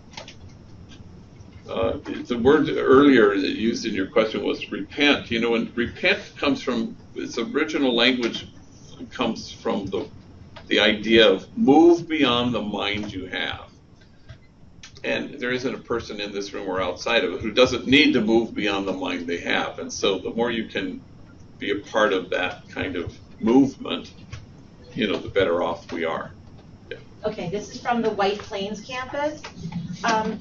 The word earlier that used in your question was repent. You know, and repent comes from, its original language comes from the idea of move beyond the mind you have. And there isn't a person in this room or outside of it who doesn't need to move beyond the mind they have. And so the more you can be a part of that kind of movement, you know, the better off we are. Yeah. Okay, this is from the White Plains campus.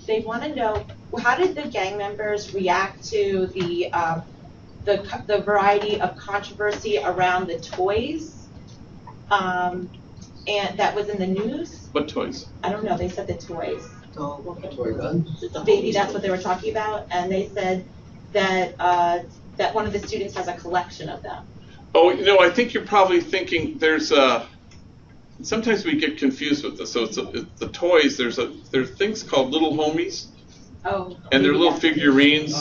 They want to know, how did the gang members react to the variety of controversy around the toys, and that was in the news? What toys? I don't know. They said the toys. Toy guns? Maybe that's what they were talking about, and they said that that one of the students has a collection of them. Oh, you know, I think you're probably thinking there's a sometimes we get confused with this. So it's the toys. There are things called little homies, Oh. and they're little yes. figurines,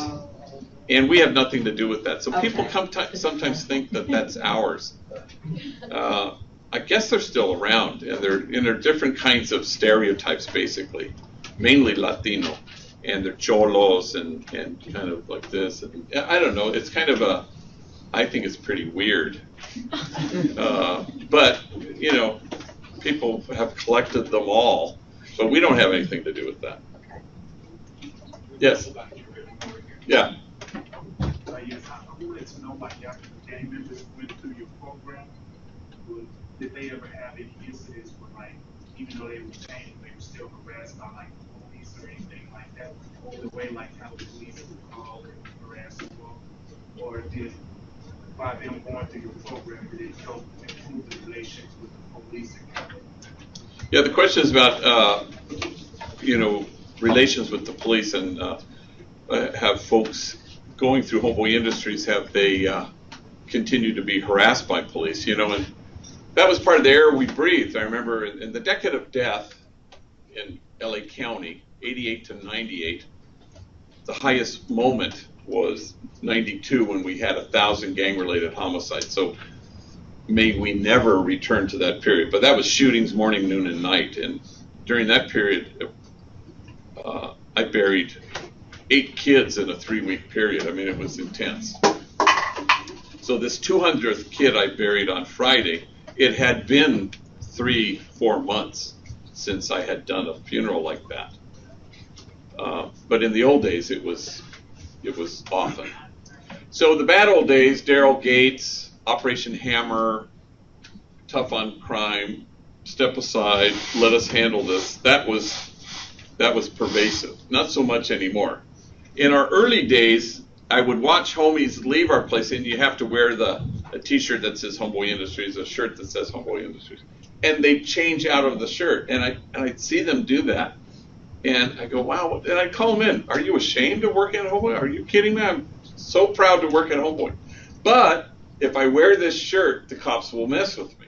and we have nothing to do with that. So Okay. people sometimes think that that's ours. I guess they're still around, and they're different kinds of stereotypes, basically, mainly Latino, and they're cholos and kind of like this. And I don't know. It's kind of I think it's pretty weird. But you know, people have collected them all, but we don't have anything to do with that. Yes. Yeah. Yes, I wanted to know, like, after the gang members went through your program, did they ever have any incidents where, like, even though they were changed, they were still harassed by, like, the police or anything like that? The way, like, how the police would call and harass people? Or by them going through your program, did it help improve the relations with the police and government? Yeah, the question is about, relations with the police, and have folks going through Homeboy Industries, have they continued to be harassed by police, and that was part of the air we breathed. I remember in the decade of death in LA County, 88 to 98, the highest moment was 92 when we had 1,000 gang-related homicides. So may we never return to that period. But that was shootings morning, noon, and night. And during that period, I buried 8 kids in a 3-week period. I mean, it was intense. So this 200th kid I buried on Friday, it had been 3-4 months since I had done a funeral like that. But in the old days, it was often. So the bad old days, Daryl Gates, Operation Hammer, tough on crime, step aside, let us handle this. That was pervasive. Not so much anymore. In our early days, I would watch homies leave our place, and you have to wear a T-shirt that says Homeboy Industries, a shirt that says Homeboy Industries, and they'd change out of the shirt, and I'd see them do that, and I go, wow, and I'd call them in. Are you ashamed of working at Homeboy? Are you kidding me? I'm so proud to work at Homeboy. But if I wear this shirt, the cops will mess with me.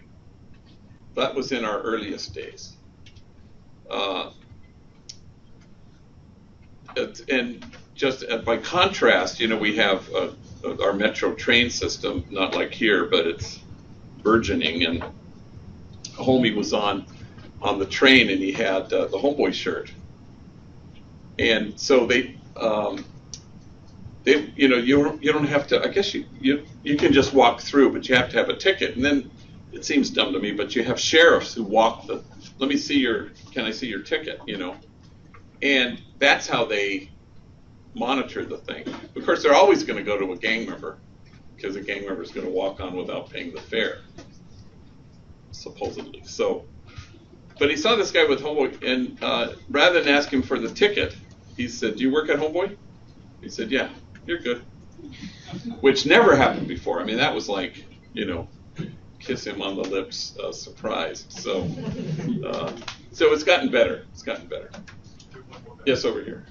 That was in our earliest days. And just by contrast, we have our metro train system, not like here, but it's burgeoning. And a homie was on the train, and he had the Homeboy shirt. And so they you don't have to. I guess you can just walk through, but you have to have a ticket. And then it seems dumb to me, but you have sheriffs who walk the. Can I see your ticket? And that's how they monitor the thing. Of course, they're always going to go to a gang member, because a gang member is going to walk on without paying the fare, supposedly. So, but he saw this guy with Homeboy, and rather than ask him for the ticket, he said, "Do you work at Homeboy?" He said, "Yeah." "You're good," which never happened before. I mean, that was like, kiss him on the lips, surprise. So, so it's gotten better. It's gotten better. Yes, over here.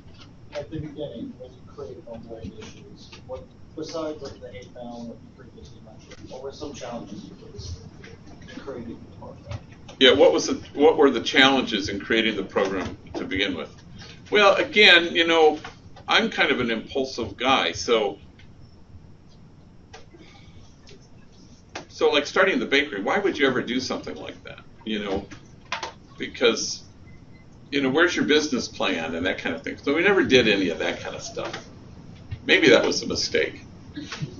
At the beginning, when you created Homeboy Industries, besides like the 8 pound that you previously mentioned, what were some challenges you faced in creating the program? Yeah, what were the challenges in creating the program to begin with? Well, again, I'm kind of an impulsive guy, so like starting the bakery, why would you ever do something like that? Because where's your business plan and that kind of thing. So we never did any of that kind of stuff. Maybe that was a mistake.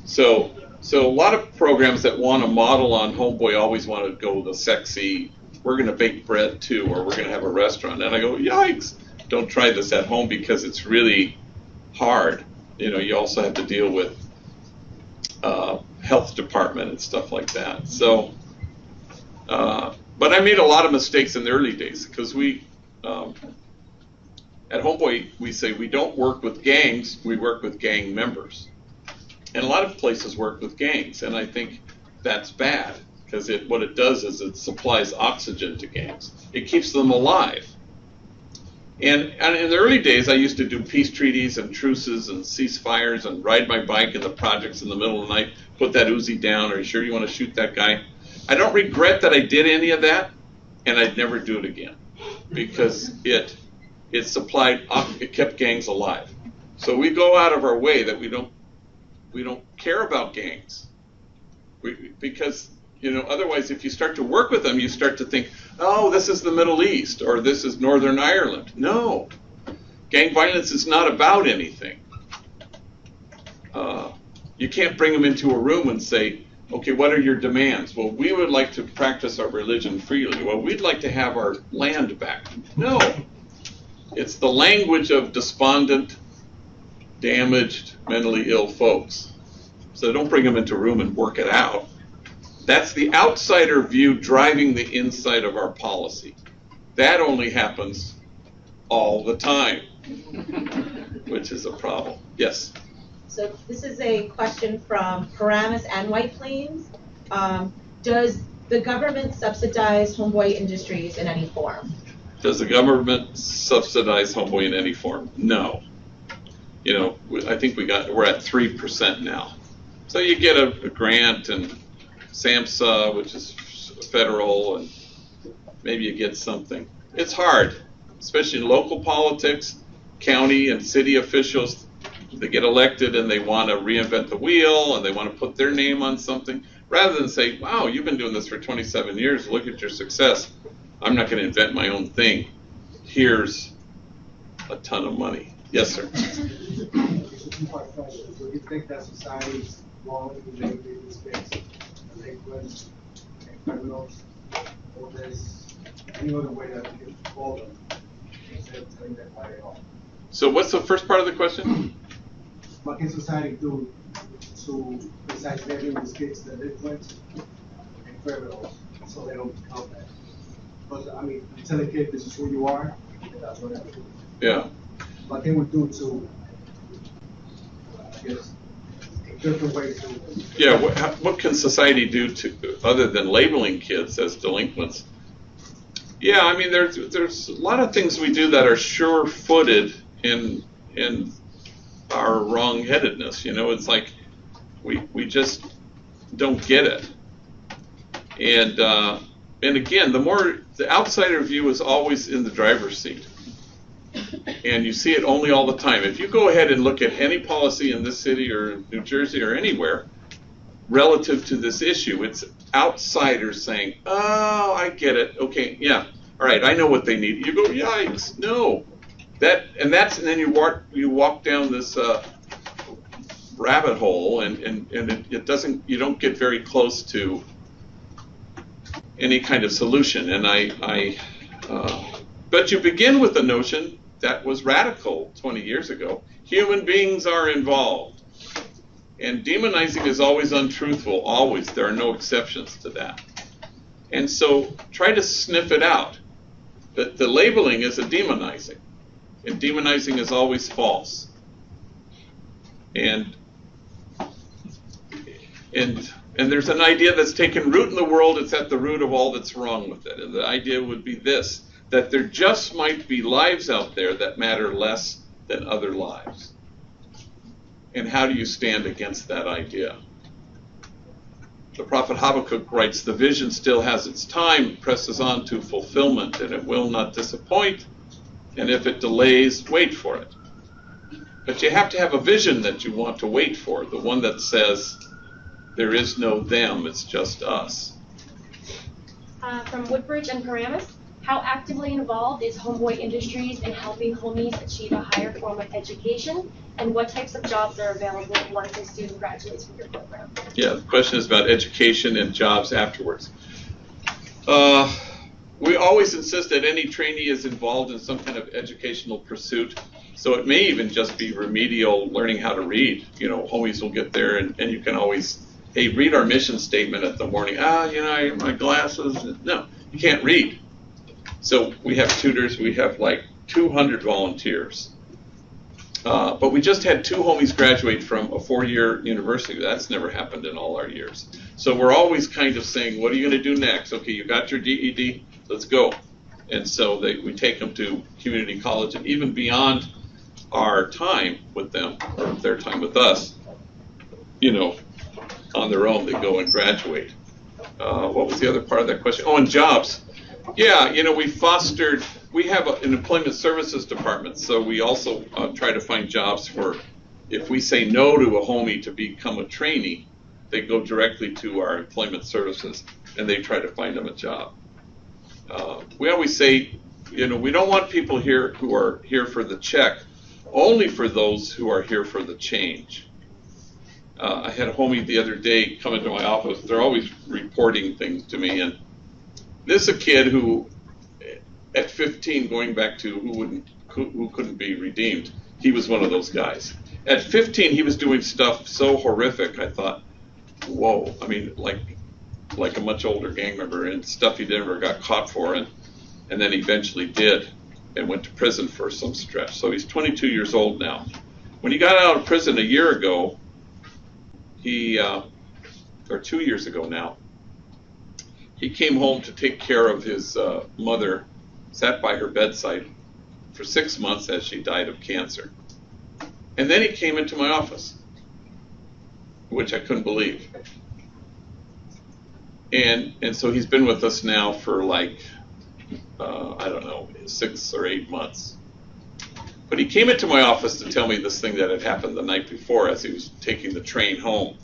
So a lot of programs that want to model on Homeboy always want to go the sexy, we're going to bake bread too, or we're going to have a restaurant. And I go, yikes, don't try this at home, because it's really hard. You also have to deal with health department and stuff like that. So, but I made a lot of mistakes in the early days, because at Homeboy, we say we don't work with gangs, we work with gang members. And a lot of places work with gangs, and I think that's bad, because what it does is it supplies oxygen to gangs. It keeps them alive. And in the early days, I used to do peace treaties and truces and ceasefires and ride my bike in the projects in the middle of the night, put that Uzi down, are you sure you want to shoot that guy? I don't regret that I did any of that, and I'd never do it again because it kept gangs alive. So we go out of our way that we don't care about gangs, because otherwise, if you start to work with them, you start to think, oh, this is the Middle East or this is Northern Ireland. No, gang violence is not about anything. You can't bring them into a room and say, okay, what are your demands? Well, we would like to practice our religion freely. Well, we'd like to have our land back. No. It's the language of despondent, damaged, mentally ill folks. So don't bring them into a room and work it out. That's the outsider view driving the inside of our policy. That only happens all the time, which is a problem. Yes? So this is a question from Paramus and White Plains. Does the government subsidize Homeboy Industries in any form? Does the government subsidize Homeboy in any form? No. I think we're at 3% now. So you get a grant and SAMHSA, which is federal, and maybe you get something. It's hard, especially in local politics, county and city officials. They get elected and they want to reinvent the wheel and they want to put their name on something rather than say, wow, you've been doing this for 27 years. Look at your success. I'm not going to invent my own thing. Here's a ton of money. Yes, sir. Do you think that society is wrong to make these things delinquents and criminals, or there's any other way that we can control them instead of telling them why they are? So what's the first part of the question? What can society do to, besides making these kids delinquents and criminals so they don't become that? Because, you tell a kid this is who you are, and that's what I do. Yeah. What can we do to, I guess, a different way to... Yeah, what can society do to, other than labeling kids as delinquents? Yeah, there's a lot of things we do that are sure-footed in our wrong-headedness. It's like we just don't get it. And again, the outsider view is always in the driver's seat. And you see it only all the time. If you go ahead and look at any policy in this city or New Jersey or anywhere relative to this issue, it's outsiders saying, oh, I get it. Okay, yeah, all right, I know what they need. You go, yikes, no. And then you walk down this rabbit hole, and it doesn't. You don't get very close to any kind of solution. But you begin with the notion that was radical 20 years ago. Human beings are involved, and demonizing is always untruthful. Always, there are no exceptions to that. And so try to sniff it out. That the labeling is a demonizing. And demonizing is always false. And there's an idea that's taken root in the world. It's at the root of all that's wrong with it. And the idea would be this, that there just might be lives out there that matter less than other lives. And how do you stand against that idea? The prophet Habakkuk writes, the vision still has its time, presses on to fulfillment, and it will not disappoint. And if it delays, wait for it. But you have to have a vision that you want to wait for, the one that says, there is no them, it's just us. From Woodbridge and Paramus, how actively involved is Homeboy Industries in helping homies achieve a higher form of education? And what types of jobs are available once a student graduates from your program? Yeah, the question is about education and jobs afterwards. We always insist that any trainee is involved in some kind of educational pursuit. So it may even just be remedial, learning how to read. Homies will get there, and you can always, hey, read our mission statement at the morning. My glasses. No, you can't read. So we have tutors. We have like 200 volunteers. But we just had 2 homies graduate from a 4-year university. That's never happened in all our years. So we're always kind of saying, what are you going to do next? Okay, you got your DED, let's go. And so we take them to community college, and even beyond our time with them, or their time with us, on their own, they go and graduate. What was the other part of that question? Oh, and jobs. Yeah, we have an employment services department, so we also try to find jobs for, if we say no to a homie to become a trainee, they go directly to our employment services and they try to find them a job. We always say, we don't want people here who are here for the check, only for those who are here for the change. I had a homie the other day come into my office. They're always reporting things to me, and this is a kid who, at 15, going back to who couldn't be redeemed, he was one of those guys. At 15, he was doing stuff so horrific, I thought, whoa, I mean, like a much older gang member, and stuff he never got caught for, and then eventually did, and went to prison for some stretch. So he's 22 years old now. When he got out of prison a year ago, or 2 years ago now, he came home to take care of his mother, sat by her bedside for 6 months as she died of cancer. And then he came into my office, which I couldn't believe. And so he's been with us now for I don't know, 6 or 8 months. But he came into my office to tell me this thing that had happened the night before as he was taking the train home.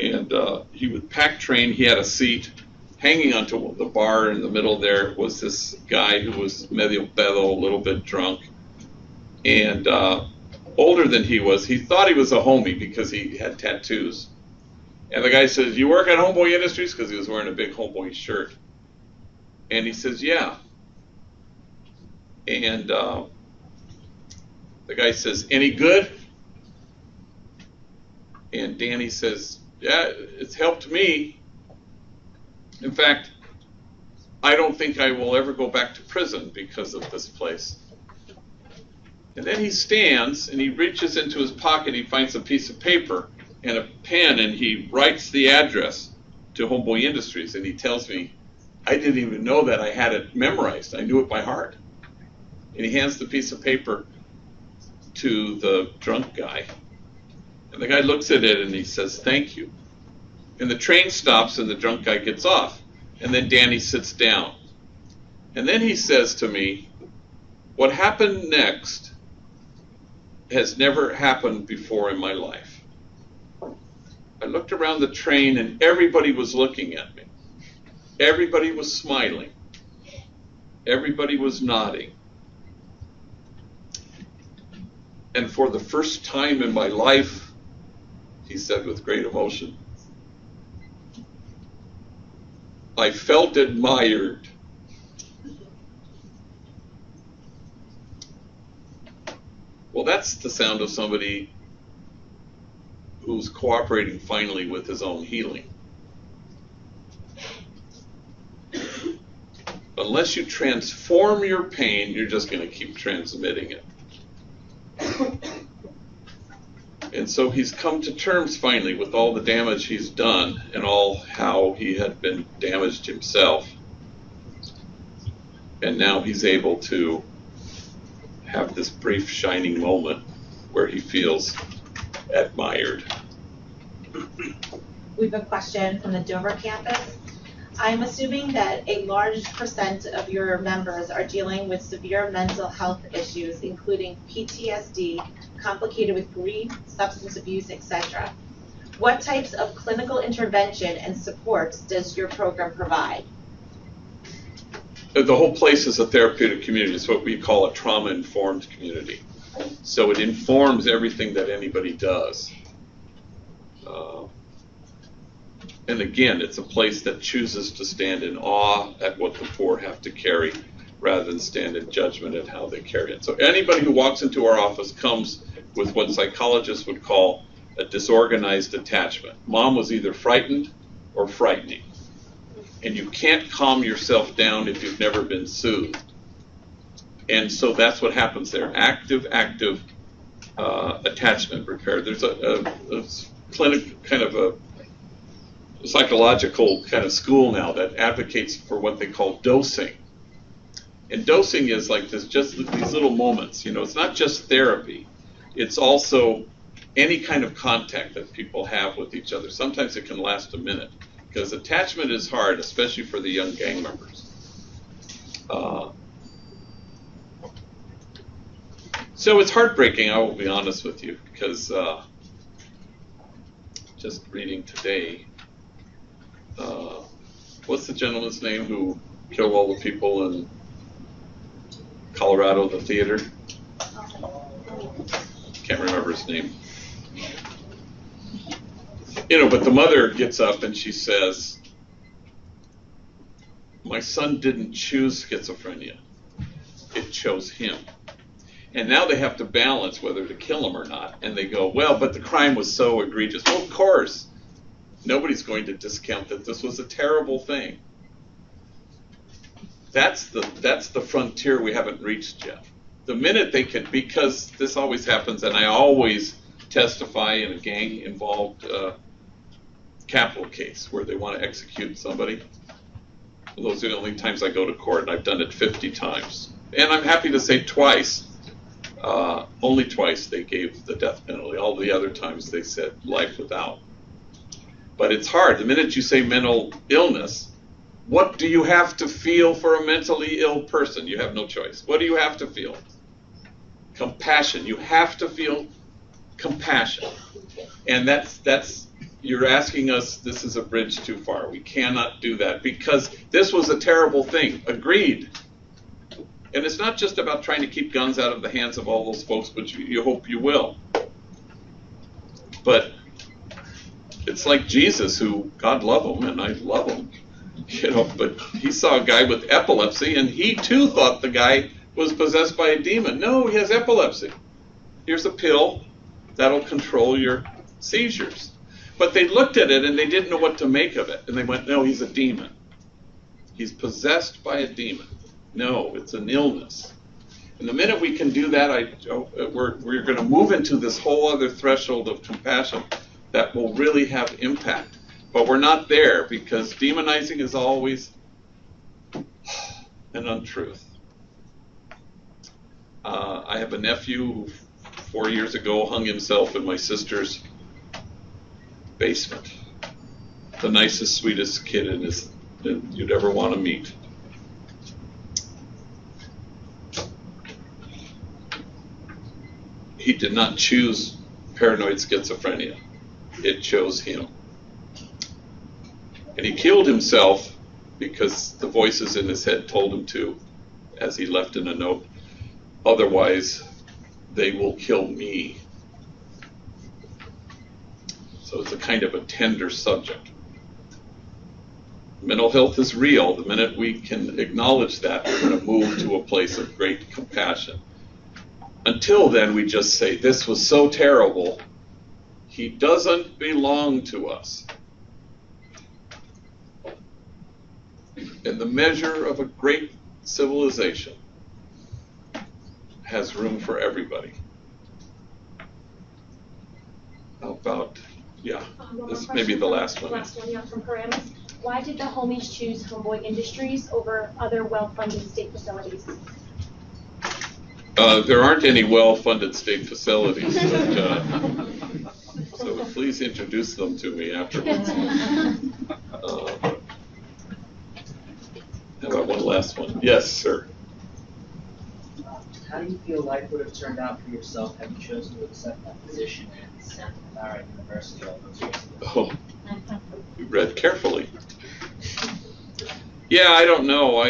And he would pack train, he had a seat. Hanging onto the bar in the middle there was this guy who was medio pedo, a little bit drunk, and older than he was. He thought he was a homie because he had tattoos. And the guy says, "You work at Homeboy Industries?" Because he was wearing a big Homeboy shirt. And he says, "Yeah." And the guy says, "Any good?" And Danny says, "Yeah, it's helped me. In fact, I don't think I will ever go back to prison because of this place." And then he stands and he reaches into his pocket, he finds a piece of paper and a pen, and he writes the address to Homeboy Industries, and he tells me, I didn't even know that I had it memorized. I knew it by heart. And he hands the piece of paper to the drunk guy. And the guy looks at it and he says, "Thank you." And the train stops and the drunk guy gets off. And then Danny sits down. And then he says to me, "What happened next has never happened before in my life." I looked around the train and everybody was looking at me. Everybody was smiling. Everybody was nodding. And for the first time in my life, he said with great emotion, I felt admired. Well, that's the sound of somebody who's cooperating finally with his own healing. Unless you transform your pain, you're just going to keep transmitting it. And so he's come to terms finally with all the damage he's done and all how he had been damaged himself. And now he's able to have this brief shining moment where he feels admired. We have a question from the Dover campus. I'm assuming that a large percent of your members are dealing with severe mental health issues, including PTSD, complicated with grief, substance abuse, etc. What types of clinical intervention and supports does your program provide? The whole place is a therapeutic community. It's what we call a trauma-informed community. So it informs everything that anybody does. And again, it's a place that chooses to stand in awe at what the poor have to carry rather than stand in judgment at how they carry it. So anybody who walks into our office comes with what psychologists would call a disorganized attachment. Mom was either frightened or frightening. And you can't calm yourself down if you've never been soothed. And so that's what happens there. Active attachment repair. There's a clinic, kind of a psychological kind of school now that advocates for what they call dosing. And dosing is like this, just these little moments. You know, it's not just therapy. It's also any kind of contact that people have with each other. Sometimes it can last a minute because attachment is hard, especially for the young gang members. So it's heartbreaking, I will be honest with you, because just reading today, what's the gentleman's name who killed all the people in Colorado, the theater? Can't remember his name. But the mother gets up and she says, my son didn't choose schizophrenia. It chose him. And now they have to balance whether to kill him or not. And they go, well, but the crime was so egregious. Well, of course, nobody's going to discount that this was a terrible thing. That's the frontier we haven't reached yet. The minute they can, because this always happens, and I always testify in a gang-involved capital case where they want to execute somebody. Those are the only times I go to court, and I've done it 50 times. And I'm happy to say twice. Only twice they gave the death penalty. All the other times they said life without. But it's hard. The minute you say mental illness, what do you have to feel for a mentally ill person? You have no choice. What do you have to feel? Compassion. You have to feel compassion. And that's you're asking us, this is a bridge too far. We cannot do that because this was a terrible thing. Agreed. And it's not just about trying to keep guns out of the hands of all those folks, but you hope you will. But it's like Jesus, who, God love him, and I love him, but he saw a guy with epilepsy, and he too thought the guy was possessed by a demon. No, he has epilepsy. Here's a pill that'll control your seizures. But they looked at it, and they didn't know what to make of it. And they went, no, he's a demon. He's possessed by a demon. No, it's an illness. And the minute we can do that, we're going to move into this whole other threshold of compassion that will really have impact. But we're not there because demonizing is always an untruth. I have a nephew who 4 years ago hung himself in my sister's basement. The nicest, sweetest kid that you'd ever want to meet. He did not choose paranoid schizophrenia. It chose him. And he killed himself because the voices in his head told him to, as he left in a note. Otherwise, they will kill me. So it's a kind of a tender subject. Mental health is real. The minute we can acknowledge that, we're going to move to a place of great compassion. Until then, we just say, this was so terrible, he doesn't belong to us. And the measure of a great civilization has room for everybody. How about, this may be the last one. Last one, from Paramus. Why did the homies choose Homeboy Industries over other well-funded state facilities? There aren't any well-funded state facilities, but, so please introduce them to me afterwards. How about one last one? Yes, sir. How do you feel life would have turned out for yourself had you chosen to accept that position at Santa Clara University all those years ago? Oh, you read carefully. Yeah, I don't know.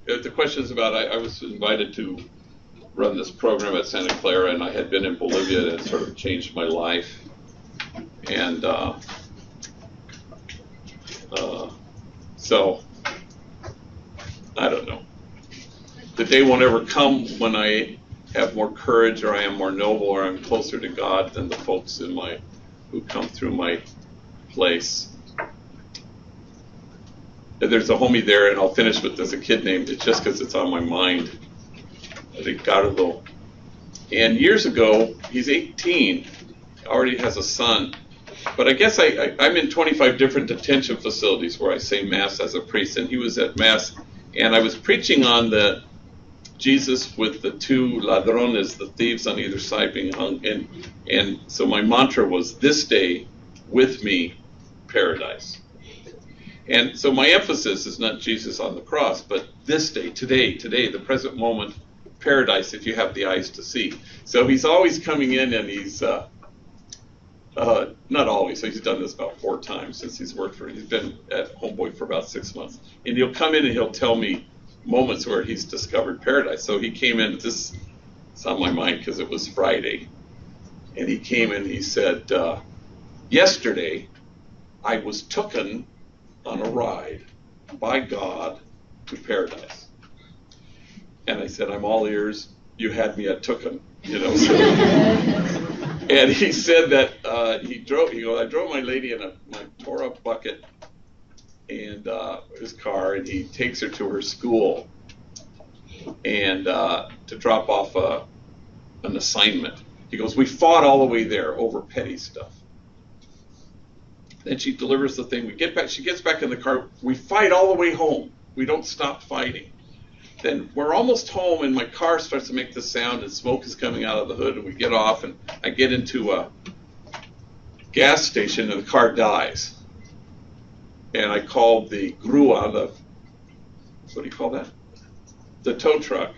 The question is about, I was invited to run this program at Santa Clara, and I had been in Bolivia, and it sort of changed my life. And so, I don't know. The day won't ever come when I have more courage, or I am more noble, or I'm closer to God than the folks who come through my place. There's a homie there, and I'll finish with this, a kid named, it's just because it's on my mind, Ricardo. And years ago, he's 18, already has a son. But I guess I'm in 25 different detention facilities where I say Mass as a priest, and he was at Mass, and I was preaching on the Jesus with the two ladrones, the thieves on either side being hung, and so my mantra was, this day, with me, paradise. And so my emphasis is not Jesus on the cross, but this day, today, the present moment, paradise, if you have the eyes to see. So he's always coming in, and he's, not always, so he's done this about 4 times since he's been at Homeboy for about 6 months. And he'll come in and he'll tell me moments where he's discovered paradise. So he came in, it's on my mind because it was Friday, and he came in and he said, yesterday I was tooken on a ride by God to paradise. And I said, I'm all ears. You had me at tooken, you know. So. And he said that I drove my lady in my tore up bucket and his car, and he takes her to her school and to drop off an assignment. He goes, we fought all the way there over petty stuff. Then she delivers the thing. She gets back in the car. We fight all the way home. We don't stop fighting. Then we're almost home, and my car starts to make this sound, and smoke is coming out of the hood, and we get off, and I get into a gas station, and the car dies. And I called the grua, what do you call that? The tow truck.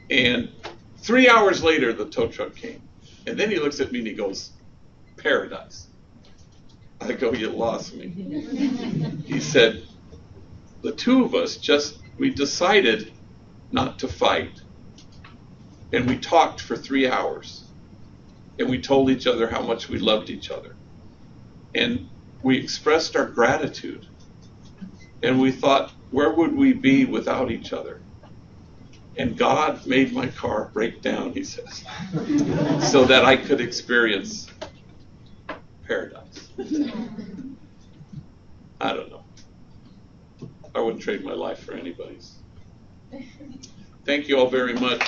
And 3 hours later, the tow truck came. And then he looks at me and he goes, paradise. I go, you lost me. He said, the two of us we decided not to fight. And we talked for 3 hours. And we told each other how much we loved each other. And we expressed our gratitude. And we thought, where would we be without each other? And God made my car break down, he says, so that I could experience paradise. I don't know. I wouldn't trade my life for anybody's. Thank you all very much.